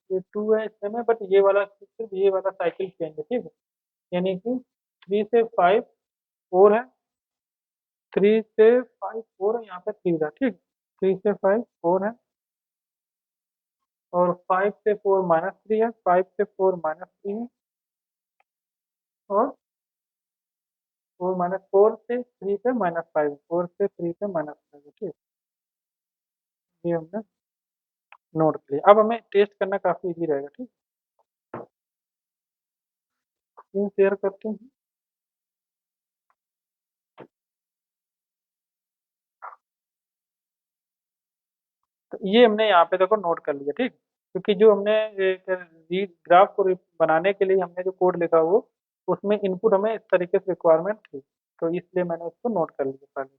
A: ये 2 है, सेम है, बट ये वाला सिर्फ ये वाला साइकिल चेंज है, ठीक है। यानी कि 3 से 5 4 है, 3 से 5 4 है, यहाँ पे 3 था, ठीक। 3 से 5 4 है। और 5 से 4 -3 है, 5 से 4 -3 है। और 4 से 3 पे -5, 4 से 3 पे -5 है, ठीक। ये हमने नोट कर लिया। अब हमें टेस्ट करना काफ़ी इजी रहेगा, ठीक। स्क्रीन शेयर करते हैं। तो ये हमने यहाँ पे देखो नोट कर लिया, ठीक। क्योंकि जो हमने एक रीड ग्राफ को बनाने के लिए हमने जो कोड लिखा वो, उसमें इनपुट हमें इस तरीके से रिक्वायरमेंट थी, तो इसलिए मैंने उसको नोट कर लिया पहले।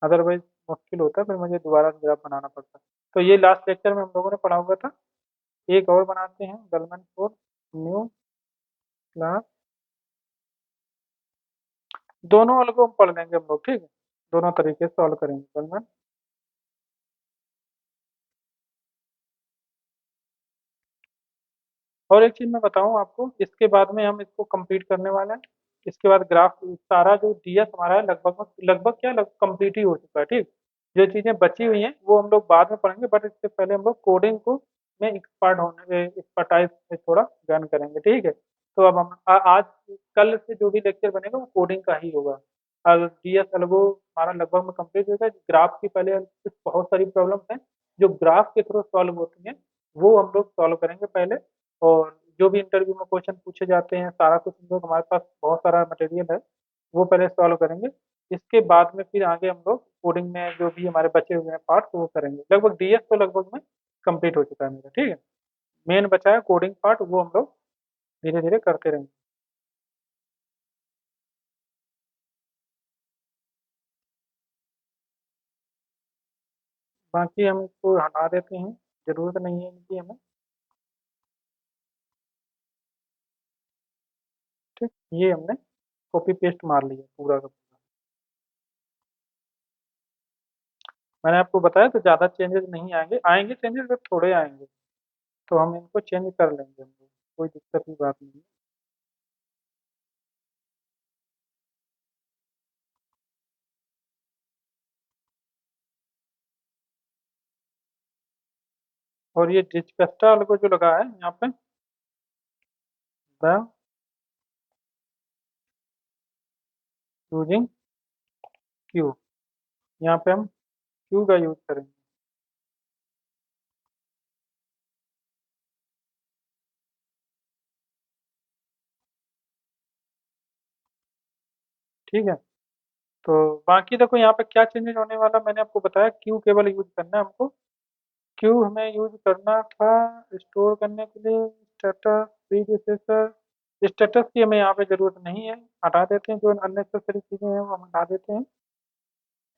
A: अदरवाइज मुश्किल होता फिर मुझे दोबारा से ग्राफ बनाना पड़ता। तो ये लास्ट लेक्चर में हम लोगों ने पढ़ा हुआ था। एक और बनाते हैं, गलमन फोर न्यू क्लास। दोनों वाले को हम पढ़ लेंगे हम लोग, ठीक है। दोनों तरीके से सॉल्व करेंगे गलमन। और एक चीज मैं बताऊं आपको, इसके बाद में हम इसको कंप्लीट करने वाले हैं। इसके बाद ग्राफ सारा जो डीएस हमारा है लगभग क्या कंप्लीट ही हो चुका है, ठीक। जो चीजें बची हुई हैं वो हम लोग बाद में पढ़ेंगे, बट इससे पहले हम लोग कोडिंग को में एक्सपर्टाइज में थोड़ा ज्ञान करेंगे, ठीक है। तो अब हम आज कल से जो भी लेक्चर बनेगा वो कोडिंग का ही होगा। और डीएस एल्गो हमारा लगभग में कंप्लीट होगा। ग्राफ की पहले कुछ बहुत सारी प्रॉब्लम्स हैं जो ग्राफ के थ्रू सॉल्व होती हैं, वो हम लोग सॉल्व करेंगे पहले। और जो भी इंटरव्यू में क्वेश्चन पूछे जाते हैं सारा कुछ हम लोग, हमारे पास बहुत सारा मटेरियल है, वो पहले सॉल्व करेंगे। इसके बाद में फिर आगे हम लोग कोडिंग में जो भी हमारे बचे हुए हैं पार्ट वो करेंगे। लगभग डीएस तो लगभग में कंप्लीट हो चुका है मेरा, ठीक है। मेन बचा है कोडिंग पार्ट, वो हम लोग धीरे धीरे करते रहेंगे। बाकी हम इसको हटा देते हैं, जरूरत नहीं है इनकी हमें, ठीक। ये हमने कॉपी पेस्ट मार लिया पूरा का पूरा। मैंने आपको बताया तो ज़्यादा चेंजेस नहीं आएंगे, आएंगे चेंजेस बट थोड़े आएंगे। तो हम इनको चेंज कर लेंगे हम लोग, कोई दिक्कत की बात नहीं है। और ये डिस्कस्टा वाले को जो लगा है यहाँ पे, द यूजिंग क्यू, यहाँ पे हम क्यू का यूज करेंगे, ठीक है। तो बाकी देखो यहाँ पे क्या चेंजेस होने वाला, मैंने आपको बताया क्यू केवल यूज करना है हमको। क्यू हमें यूज करना था स्टोर करने के लिए स्टेटस, प्रीडिसेसर। स्टेटस की हमें यहाँ पे जरूरत नहीं है, हटा देते हैं। जो अननेसेसरी चीजें हैं वो हम हटा देते हैं।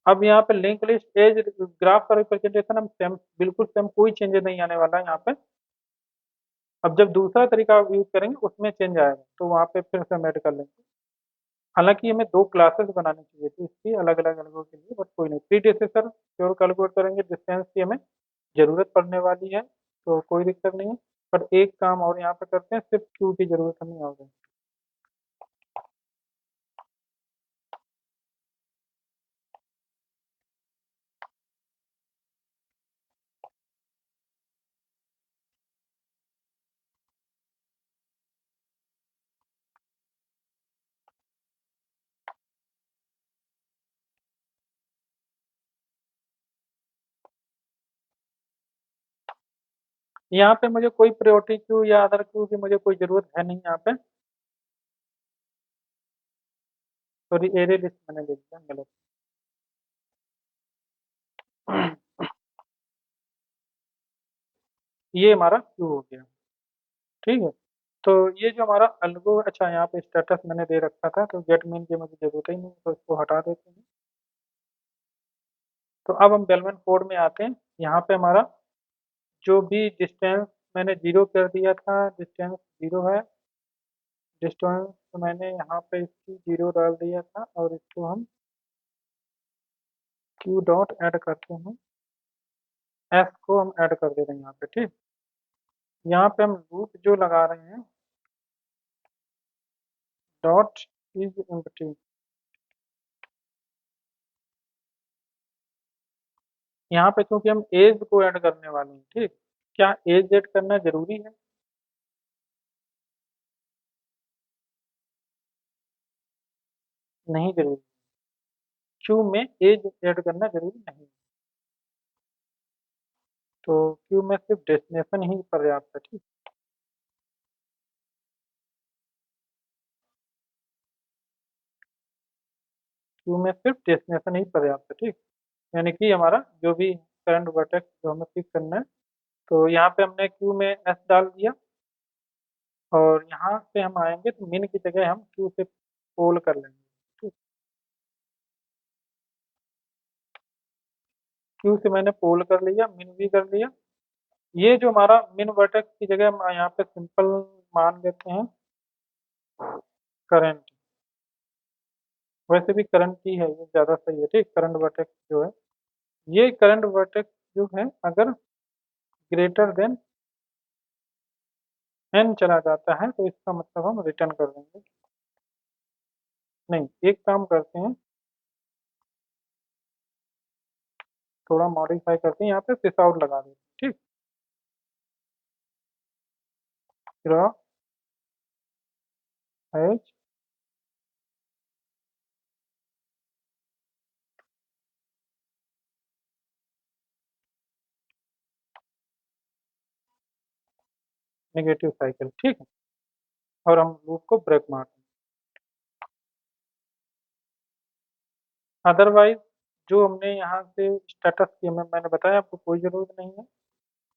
A: अब यहाँ पे लिंक लिस्ट एज ग्राफ का रिप्रेजेंटेशन हम सेम, बिल्कुल सेम, कोई चेंजेस नहीं आने वाला है यहाँ पे। अब जब दूसरा तरीका यूज करेंगे उसमें चेंज आएगा, तो वहाँ पे फिर से हम ऐड कर लेंगे। हालांकि हमें दो क्लासेस बनानी चाहिए थी इसकी, अलग अलग अलगों के लिए, बट कोई नहीं। प्रीडिसेसर प्योर कैलकुलेट करेंगे, डिस्टेंस की हमें जरूरत पड़ने वाली है, तो कोई दिक्कत नहीं है। बट एक काम और यहाँ पे करते हैं, सिर्फ क्यू की जरूरत हमें होगी। यहाँ पे मुझे कोई प्रायोरिटी क्यू या अदर क्यू की मुझे कोई जरूरत है नहीं यहाँ पे। सॉरी, एरे लिस्ट मैंने लिख दिया गलत। ये हमारा क्यू हो गया। ठीक है। तो ये जो हमारा अल्गो, अच्छा यहाँ पे स्टेटस मैंने दे रखा था, तो गेट मीन की मुझे जरूरत ही नहीं, तो इसको हटा देते हैं। तो अब हम बेलमन कोड में आते हैं। यहाँ पे हमारा जो भी डिस्टेंस मैंने जीरो कर दिया था, डिस्टेंस जीरो है। डिस्टेंस मैंने यहाँ पे इसकी जीरो डाल दिया था, और इसको हम क्यू डॉट ऐड करते हैं। एस को हम ऐड कर दे रहे हैं यहाँ पे। ठीक। यहाँ पे हम लूप जो लगा रहे हैं, डॉट इज एम्प्टी। यहाँ पे क्योंकि हम एज को ऐड करने वाले हैं। ठीक। क्या एज ऐड करना जरूरी है? नहीं जरूरी। क्यू में एज ऐड करना जरूरी नहीं। तो क्यू में सिर्फ डेस्टिनेशन ही पर्याप्त है। ठीक। क्यू में सिर्फ डेस्टिनेशन ही पर्याप्त है। ठीक। यानी कि हमारा जो भी करंट वर्टेक्स जो हमें पिक करना है, तो यहाँ पे हमने क्यू में एस डाल दिया, और यहाँ पे हम आएंगे तो मिन की जगह हम क्यू से पोल कर लेंगे। ठीक। क्यू से मैंने पोल कर लिया, मिन भी कर लिया। ये जो हमारा मिन वर्टेक्स की जगह हम यहाँ पे सिंपल मान लेते हैं करंट। वैसे भी करंट ही है, ये ज़्यादा सही है। ठीक। करंट वर्टेक्स जो है, ये करंट वर्टेक्स जो है, अगर ग्रेटर देन एन चला जाता है तो इसका मतलब हम रिटर्न कर देंगे। नहीं, एक काम करते हैं, थोड़ा मॉडिफाई करते हैं, यहाँ पे सिस आउट लगा देते हैं। ठीक। Draw edge negative cycle. ठीक है। और हम लूप को ब्रेक मारते हैं। अदरवाइज जो हमने यहाँ से स्टेटस की मैंने बताया आपको कोई ज़रूरत नहीं है।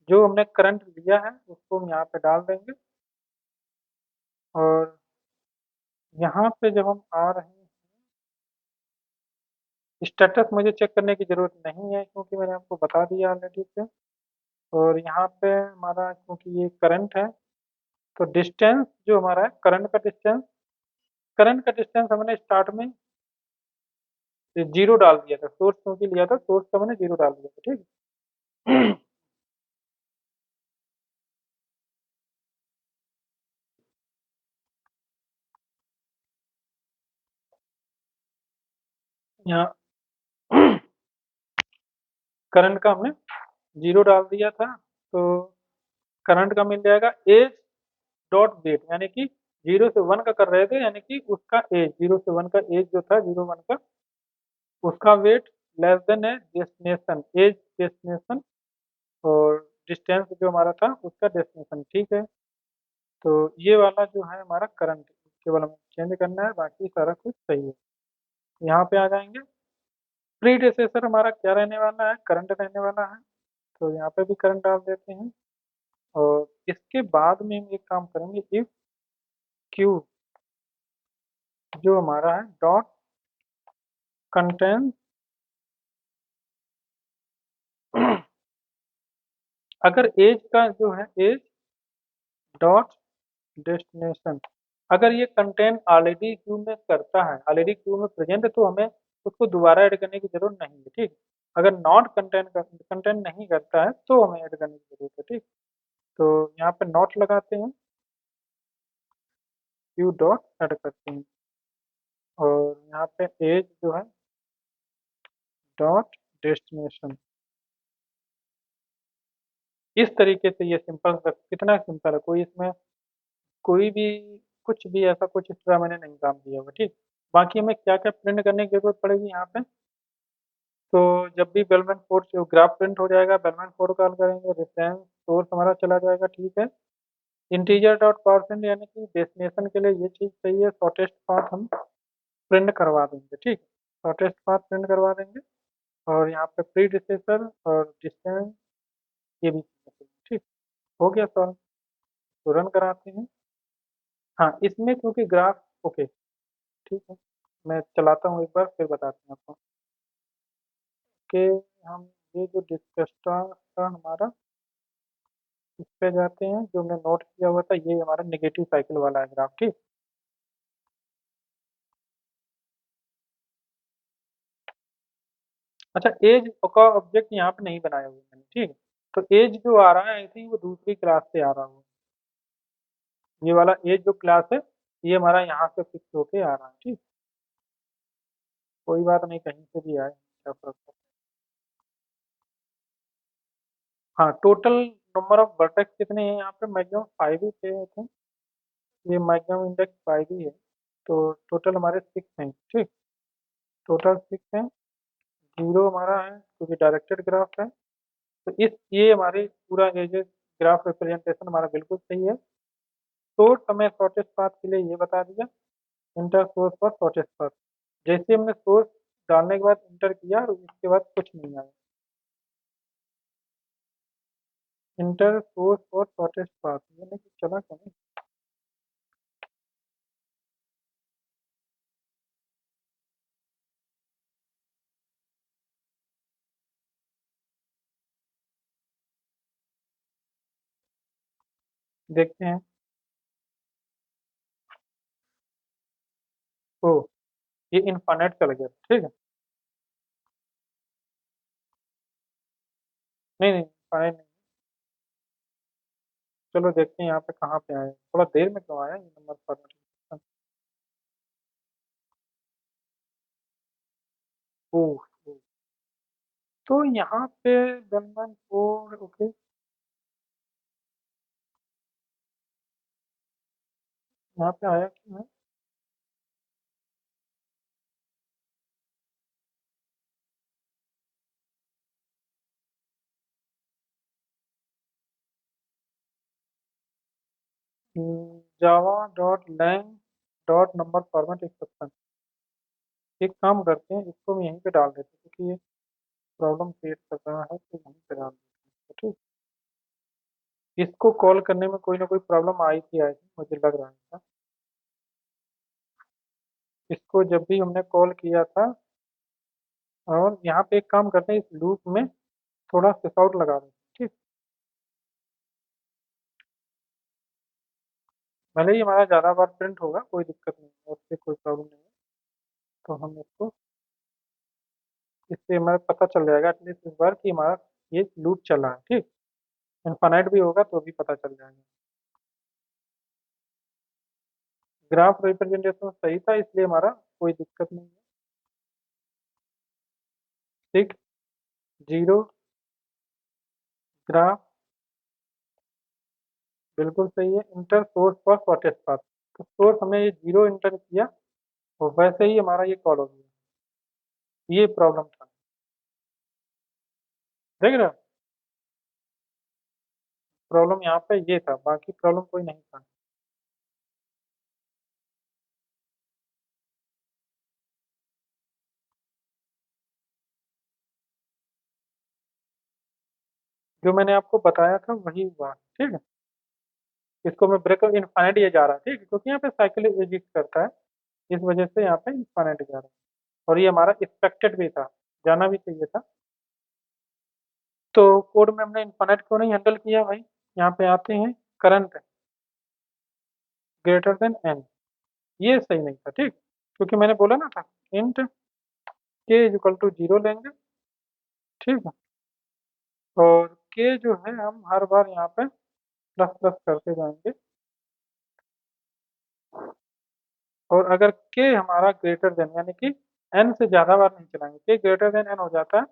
A: जो हमने करंट लिया है उसको हम यहाँ पे डाल देंगे, और यहाँ पे जब हम आ रहे हैं, स्टेटस मुझे चेक करने की ज़रूरत नहीं है क्योंकि मैंने आपको बता दिया ऑलरेडी से। और यहाँ पे हमारा क्योंकि ये करंट है, तो डिस्टेंस जो हमारा है, करंट का डिस्टेंस हमने स्टार्ट में जीरो डाल दिया था, सोर्स क्योंकि लिया था, सोर्स का मैंने जीरो डाल दिया था। ठीक है। यहाँ करंट का हमने जीरो डाल दिया था, तो करंट का मिल जाएगा एज डॉट वेट, यानी कि जीरो से वन का कर रहे थे, यानी कि उसका एज, जीरो से वन का एज जो था, जीरो वन का, उसका वेट लेस देन है डेस्टिनेशन, एज डेस्टिनेशन, और डिस्टेंस जो हमारा था उसका डेस्टिनेशन। ठीक है। तो ये वाला जो है हमारा करंट, केवल हमें चेंज करना है, बाकी सारा कुछ सही है। यहाँ पे आ जाएंगे। प्रीडिसेसर हमारा क्या रहने वाला है? करंट रहने वाला है, तो यहाँ पे भी करंट डाल देते हैं। और इसके बाद में हम एक काम करेंगे, इफ क्यू जो हमारा है डॉट कंटेन अगर एज का जो है, एज डॉट डेस्टिनेशन, अगर ये कंटेंट ऑलरेडी क्यू में करता है, ऑलरेडी क्यू में प्रेजेंट है, तो हमें उसको दोबारा ऐड करने की जरूरत नहीं है। ठीक। अगर नॉट कंटेंट नहीं करता है तो हमें ऐड करने की जरूरत है। ठीक। तो यहाँ पे नॉट लगाते हैं, क्यू डॉट ऐड करते हैं, और यहाँ पे एज जो है डॉट डेस्टिनेशन। इस तरीके से ये सिंपल, कितना सिंपल है, कोई इसमें कोई भी कुछ भी ऐसा कुछ एक्स्ट्रा मैंने नहीं काम किया हुआ। ठीक। बाकी हमें क्या क्या प्रिंट करने की जरूरत पड़ेगी यहाँ पे? तो जब भी बेलमैन फोर्ड से ग्राफ प्रिंट हो जाएगा, बेलमैन फोर्ड कॉल करेंगे, रेफरेंस सोर्स हमारा चला जाएगा, ठीक है। इंटीजर डॉट पावरप्रिंट यानी कि डेस्टिनेशन के लिए ये चीज़ चाहिए, शॉर्टेस्ट पाथ हम प्रिंट करवा देंगे, ठीक है। शॉर्टेस्ट पाथ प्रिंट करवा देंगे, और यहाँ पे प्री डिसेसर और डिस्टेंस ये भी चाहिए, ठीक। हो गया सॉल्व। तो रन कराते हैं। हाँ, इसमें क्योंकि ग्राफ ओके, ठीक है। मैं चलाता हूँ एक बार, फिर बताते हैं आपको कि हम ये जो डिस्कस था हमारा, इस पे जाते हैं। जो हमने नोट किया हुआ था, ये हमारा नेगेटिव साइकिल वाला है ग्राफ, ठीक। अच्छा, एज का ऑब्जेक्ट यहाँ पे नहीं बनाया हुआ मैंने, ठीक है। तो एज जो आ रहा है आई थिंक वो दूसरी क्लास से आ रहा होगा। ये वाला एज जो क्लास है, ये हमारा यहाँ से फिक्स होके आ रहा है, ठीक। कोई बात नहीं, कहीं से भी आए, क्या फर्क पड़ता है। हाँ, टोटल नंबर ऑफ वर्टेक्स कितने हैं यहाँ पे, मैक्सिमम 5 ही थे आई थिंक। ये मैक्सिमम इंडेक्स 5 ही है। तो टोटल हमारे 6 हैं, ठीक। टोटल 6 हैं। जीरो हमारा है क्योंकि डायरेक्टेड ग्राफ है। तो इस ये हमारी पूरा एजेस ग्राफ रिप्रेजेंटेशन हमारा बिल्कुल सही है। सोर्स हमें शॉर्टेस्ट पाथ के लिए ये बता दिया, inter source for shortest path. जैसे हमने सोर्स डालने के बाद इंटर किया और उसके बाद कुछ नहीं आया, inter source for shortest path, ये नहीं चला क्या नहीं। देखते हैं। ओ, ये इनफाइनाइट चला गया, ठीक है। नहीं नहीं, इनफाइनाइट नहीं। चलो देखते हैं यहाँ पे कहाँ पे आया, थोड़ा देर में क्यों आया ये नंबर फॉर्मेट। ओ, ओ। तो यहाँ पे गनमैन फोर ओके, यहाँ पे आया क्यों है। Java dot lang dot number format exception. एक काम करते हैं, इसको हम यहीं पे डाल देते हैं क्योंकि ये प्रॉब्लम क्रिएट कर रहा है, तो यहीं पे डाल देते हैं, ठीक। इसको कॉल करने में कोई ना कोई प्रॉब्लम आई थी, आई थी मुझे लग रहा था। इसको जब भी हमने कॉल किया था, और यहाँ पे एक काम करते हैं, इस लूप में थोड़ा सिस आउट लगा देते हैं, ठीक। भले ही हमारा ज़्यादा बार प्रिंट होगा, कोई दिक्कत नहीं है, उससे कोई प्रॉब्लम नहीं है। तो हम इसको, इससे हमें पता चल जाएगा एटलीस्ट इस बार कि हमारा ये लूप चल रहा है, ठीक। इनफाइनाइट भी होगा तो भी पता चल जाएगा। ग्राफ रिप्रेजेंटेशन सही था, इसलिए हमारा कोई दिक्कत नहीं है। 6 0 ग्राफ बिल्कुल सही है। Inter source for shortest path, तो सोर्स हमने ये 0 इंटर किया और वैसे ही हमारा ये कॉल हो गया। ये प्रॉब्लम था, देख रहे हो। प्रॉब्लम यहाँ पे ये था, बाकी प्रॉब्लम कोई नहीं था। जो मैंने आपको बताया था वही हुआ, ठीक है। इसको मैं ब्रेक इनफाइनाइट ये जा रहा है, ठीक है, क्योंकि यहाँ पे साइकिल एग्जिस्ट करता है, इस वजह से यहाँ पे इनफाइनाइट जा रहा है। और ये हमारा एक्सपेक्टेड भी था, जाना भी चाहिए था। तो कोड में हमने इनफाइनाइट क्यों नहीं हैंडल किया भाई। यहाँ पे आते हैं, करंट ग्रेटर देन एन, ये सही नहीं था, ठीक। क्योंकि मैंने बोला ना था, इंट के इज इक्वल टू 0 लेंगे, ठीक है। और के जो है हम हर बार यहाँ पे प्लस प्लस करते जाएंगे। और अगर के हमारा ग्रेटर देन यानी कि एन से ज़्यादा बार नहीं चलाएंगे, के ग्रेटर देन एन हो जाता है,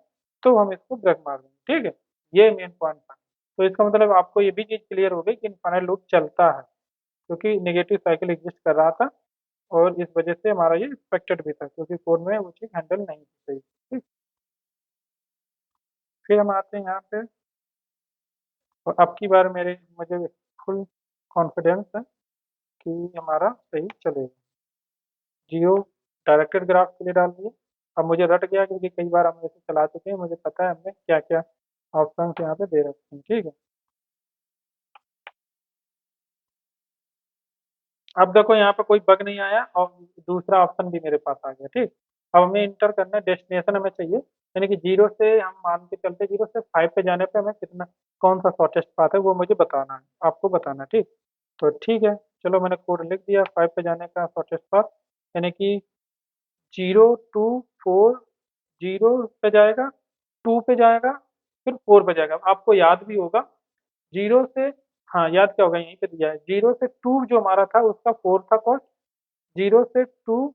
A: तो हम इसको ब्रेक मार देंगे, ठीक है। ये मेन पॉइंट था। तो इसका मतलब आपको ये भी चीज़ क्लियर हो गई कि इनफाइनाइट लूप चलता है, क्योंकि नेगेटिव साइकिल एग्जिस्ट कर रहा था। और इस वजह से हमारा ये एक्सपेक्टेड भी था, क्योंकि कोड में वो चीज़ हैंडल नहीं की गई, ठीक। फिर हम आते हैं यहाँ पे, और अब की बार मुझे फुल कॉन्फिडेंस है कि हमारा सही चलेगा। जियो डायरेक्टेड ग्राफ के लिए डाल दिए। अब मुझे रट गया क्योंकि कई बार हम ऐसे चला चुके हैं, मुझे पता है हमने क्या क्या ऑप्शन यहाँ पे दे रखे हैं। ठीक है, अब देखो यहाँ पे कोई बग नहीं आया और दूसरा ऑप्शन भी मेरे पास आ गया। ठीक, अब हमें इंटर करना है, डेस्टिनेशन हमें चाहिए, यानी कि जीरो से हम मान के चलते, 0 से 5 पे जाने पे हमें कितना, कौन सा शॉर्टेस्ट पाथ है वो मुझे बताना है, आपको बताना है। ठीक, तो ठीक है, चलो मैंने कोड लिख दिया, 5 पे जाने का शॉर्टेस्ट पाथ, यानी कि 0 2 4, 0 पे जाएगा, 2 पे जाएगा, फिर 4 पे जाएगा। आपको याद भी होगा, जीरो से, हाँ याद क्या होगा, यहीं पे दिया है, 0 से 2 जो हमारा था उसका 4 था कॉस्ट, 0 से 2,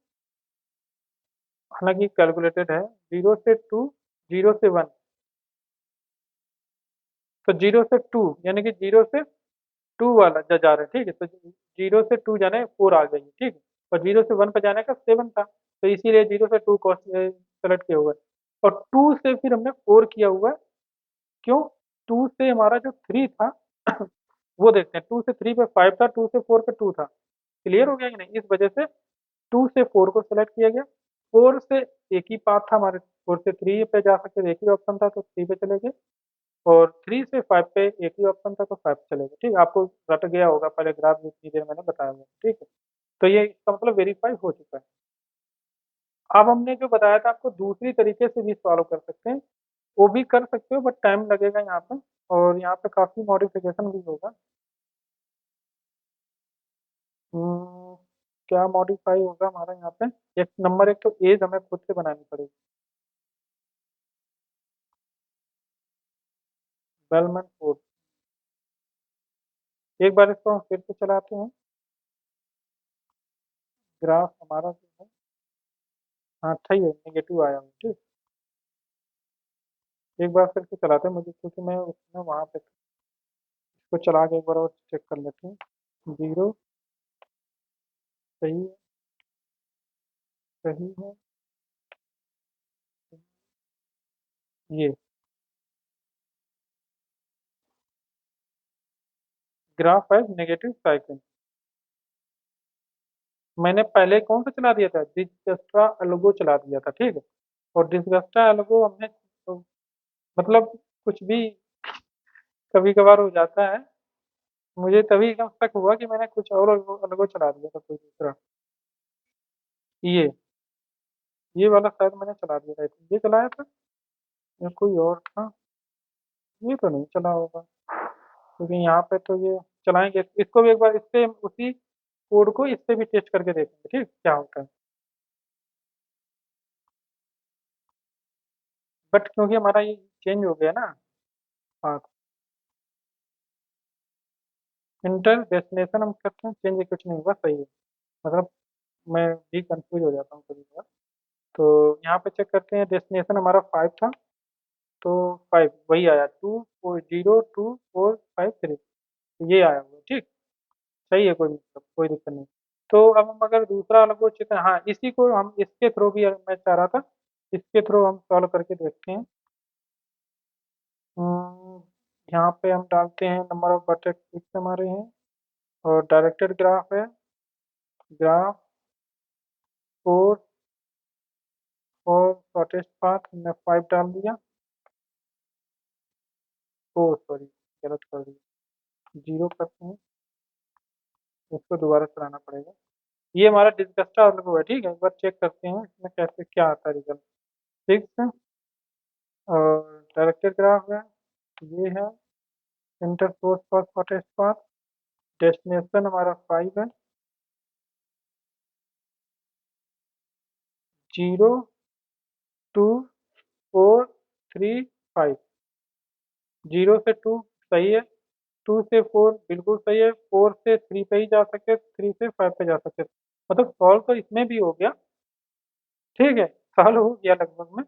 A: हालांकि कैलकुलेटेड है, 0 से 2, 0 से 1, तो 0 से 2 यानी कि 0 से 2 वाला जा रहे हैं। ठीक है, तो 0 से 2 जाने 4 आ गई। ठीक है, और 0 से 1 पे जाने का 7 था, तो इसीलिए 0 से 2 कॉस्ट सेलेक्ट किया हुआ है, और 2 से फिर हमने 4 किया हुआ है। क्यों? 2 से हमारा जो 3 था वो देखते हैं, 2 से 3 पे 5 था, 2 से 4 पे 2 था। क्लियर हो गया कि नहीं? इस वजह से 2 से 4 को सिलेक्ट किया गया। 4 से एक ही पाथ था हमारे, 4 से 3 पे जा सकते थे, एक ही ऑप्शन था, तो 3 पे चले गए, और 3 से 5 पे एक ही ऑप्शन था, तो 5 पे चले गए। ठीक है, आपको रट गया होगा, पहले ग्राफ जितनी देर मैंने बताया हुआ। ठीक है, तो ये इसका मतलब वेरीफाई हो चुका है। अब हमने जो बताया था आपको, दूसरी तरीके से भी सॉल्व कर सकते हैं, वो भी कर सकते हो, बट टाइम लगेगा यहाँ पे, और यहाँ पे काफी मॉडिफिकेशन भी होगा। हम्म, क्या मॉडिफाई होगा हमारा यहाँ पे? एक नंबर, एक तो एज हमें खुद से बनानी पड़ेगी, बेलमन कोड। एक बार इसको हम फिर से चलाते हैं, ग्राफ हमारा जो है, हाँ सही है, नेगेटिव आया हुआ। ठीक, एक बार फिर से चलाते हैं, मुझे क्योंकि मैं उसमें वहाँ पे था। इसको चला के एक बार और चेक कर लेते हैं। 0 सही है, सही है, ये ग्राफ है नेगेटिव साइकिल। मैंने पहले कौन सा चला दिया था? डिजकस्ट्रा अलगो चला दिया था। ठीक है, और डिजकस्ट्रा अलगो हमने तो, मतलब कुछ भी कभी कभार हो जाता है, मुझे तभी एकदम शक हुआ कि मैंने कुछ और अलगो चला दिया था, कोई दूसरा। ये वाला शायद मैंने चला दिया था, ये चलाया था या कोई और था? ये तो नहीं चला होगा, क्योंकि यहाँ पे तो ये चलाएंगे, इसको भी एक बार इससे, उसी कोड को इससे भी टेस्ट करके देखेंगे। ठीक, क्या होता है, बट क्योंकि हमारा ये चेंज हो गया ना। हाँ, इंटर डेस्टिनेशन हम करते हैं, चेंज कुछ नहीं हुआ, सही है। मतलब मैं भी कंफ्यूज हो जाता हूँ कभी कभार। तो यहाँ पे चेक करते हैं, डेस्टिनेशन हमारा 5 था, तो 5 वही आया, 2 4 0 2 4 5 3, ये आया हुआ। ठीक, सही है, कोई मतलब कोई दिक्कत नहीं। तो अब हम अगर दूसरा अलग चित्र, हाँ इसी को हम इसके थ्रू भी, मैं चाह रहा था इसके थ्रू हम सॉल्व करके देखते हैं। हम्म, यहाँ पे हम डालते हैं नंबर ऑफ बटन फिक्स हमारे हैं, और डायरेक्टेड ग्राफ है, ग्राफ 4 और शॉर्टेस्ट पाथ हमने 5 डाल दिया। ओ सॉरी, गलत कर दिया, 0 करते हैं, इसको दोबारा चलाना पड़ेगा। ये हमारा डिस्कस्टा अलग हुआ है। ठीक है, एक बार चेक करते हैं इसमें कैसे क्या आता है रिजल्ट। फिक्स और डायरेक्टेड ग्राफ है, ये है, इंटर सोर्स पर शॉर्टेस्ट पाथ, डेस्टिनेशन हमारा 5 है, 0 2 4 3 5, 0 से 2 सही है, 2 से 4 बिल्कुल सही है, 4 से 3 पे ही जा सकते, 3 से 5 पे जा सकते, मतलब सॉल्व तो इसमें भी हो गया। ठीक है, सॉल्व हो गया लगभग में,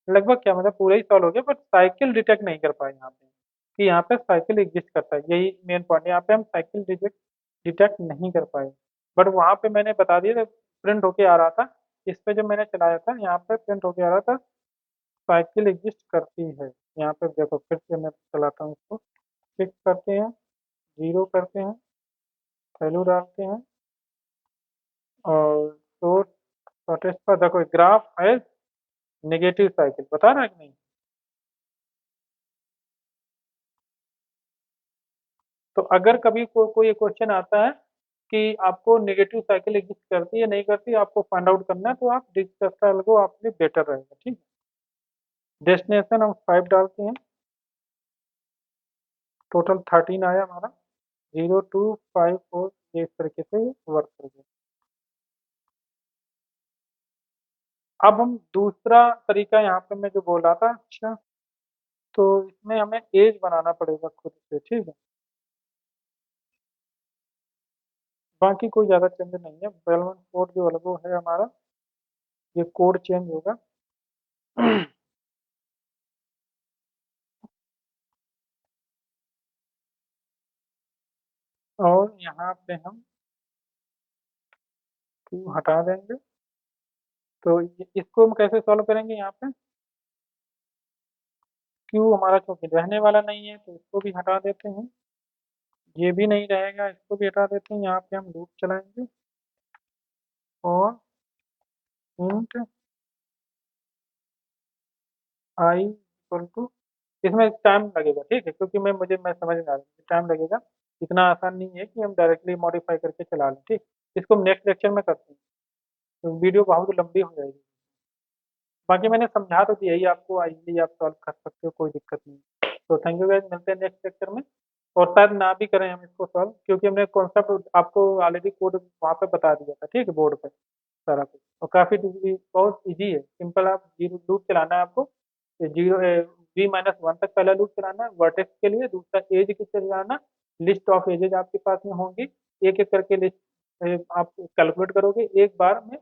A: लगभग क्या मतलब पूरा ही सॉल्व हो गया, बट साइकिल डिटेक्ट नहीं कर पाए यहाँ पे, कि यहाँ पे साइकिल एग्जिस्ट करता है, यही मेन पॉइंट है। यहाँ पे हम साइकिल डिटेक्ट डिटेक्ट नहीं कर पाए, बट वहाँ पे मैंने बता दिया था, प्रिंट होके आ रहा था। इस पे जब मैंने चलाया था, यहाँ पे प्रिंट होके आ रहा था, साइकिल एग्जिस्ट करती है, यहाँ पे देखो फिर से मैं चलाता हूँ इसको, फिक्स करते हैं, 0 करते हैं, वैल्यू डालते हैं और सोर्स शॉर्टेस्ट पर देखो ग्राफ है नेगेटिव साइकिल, बता रहा है कि नहीं। तो अगर कभी कोई क्वेश्चन आता है कि आपको नेगेटिव साइकिल एग्जिस्ट करती है नहीं करती, आपको फाइंड आउट करना है, तो आप डिस्कस लगो, आपके लिए बेटर रहेगा, ठीक है। डेस्टिनेशन हम 5 डालते हैं, टोटल 13 आया हमारा, 0254, ये इस तरीके से वर्क करेगा। अब हम दूसरा तरीका यहाँ पे मैं जो बोल रहा था, अच्छा, तो इसमें हमें एज बनाना पड़ेगा खुद से, ठीक है। बाकी कोई ज़्यादा चेंज नहीं है, बेलवन कोड जो अलग है हमारा, ये कोड चेंज होगा। और यहाँ पे हम क्यू हटा देंगे। तो इसको हम कैसे सॉल्व करेंगे, यहाँ पे क्यू हमारा क्योंकि रहने वाला नहीं है तो इसको भी हटा देते हैं, ये भी नहीं रहेगा, इसको भी हटा देते हैं। यहाँ पे हम लूप चलाएंगे और इंट आई इक्वल टू, इसमें टाइम लगेगा, ठीक है, क्योंकि मैं समझ में आ रहा है टाइम लगेगा, इतना आसान नहीं है कि हम डायरेक्टली मॉडिफाई करके चला लें, ठीक। इसको हम नेक्स्ट लेक्चर में करते हैं, तो वीडियो बहुत लंबी हो जाएगी। बाकी मैंने समझा तो दिया ही आपको, आइए आप सॉल्व कर सकते हो, कोई दिक्कत नहीं। तो थैंक यू गाइस, मिलते हैं नेक्स्ट लेक्चर में। और शायद ना भी करें हम इसको सॉल्व, क्योंकि हमने कॉन्सेप्ट आपको ऑलरेडी कोड वहाँ पे बता दिया था, ठीक है, बोर्ड पे सारा कुछ, और काफ़ी बहुत इजी है, सिंपल। आप जीरो लूप चलाना है आपको, जीरो V-1 तक पहला लूप चलाना है वर्टेक्स के लिए, दूसरा एज के चलाना, लिस्ट ऑफ एजेज आपके पास में होंगी, एक एक करके लिस्ट आप कैलकुलेट करोगे एक बार में,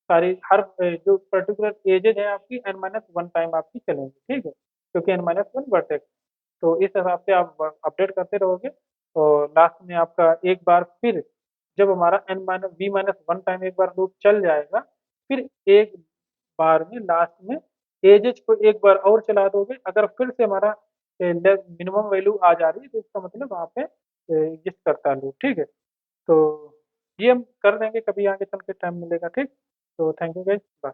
A: सारी हर जो पर्टिकुलर एजेज है आपकी N-1 टाइम आपकी चलेंगी, ठीक है, क्योंकि N-1 वर्टेक्स। तो इस हिसाब से आप अपडेट करते रहोगे, और लास्ट में आपका एक बार फिर जब हमारा V-1 टाइम एक बार लूप चल जाएगा, फिर एक बार में लास्ट में एजेज को एक बार और चला दोगे, अगर फिर से हमारा मिनिमम वैल्यू आ जा रही है तो इसका मतलब वहाँ पे एग्जिस्ट करता है लूप, ठीक है। तो ये हम कर देंगे कभी आगे चल के टाइम मिलेगा, ठीक। तो थैंक यू गाइस, बाय।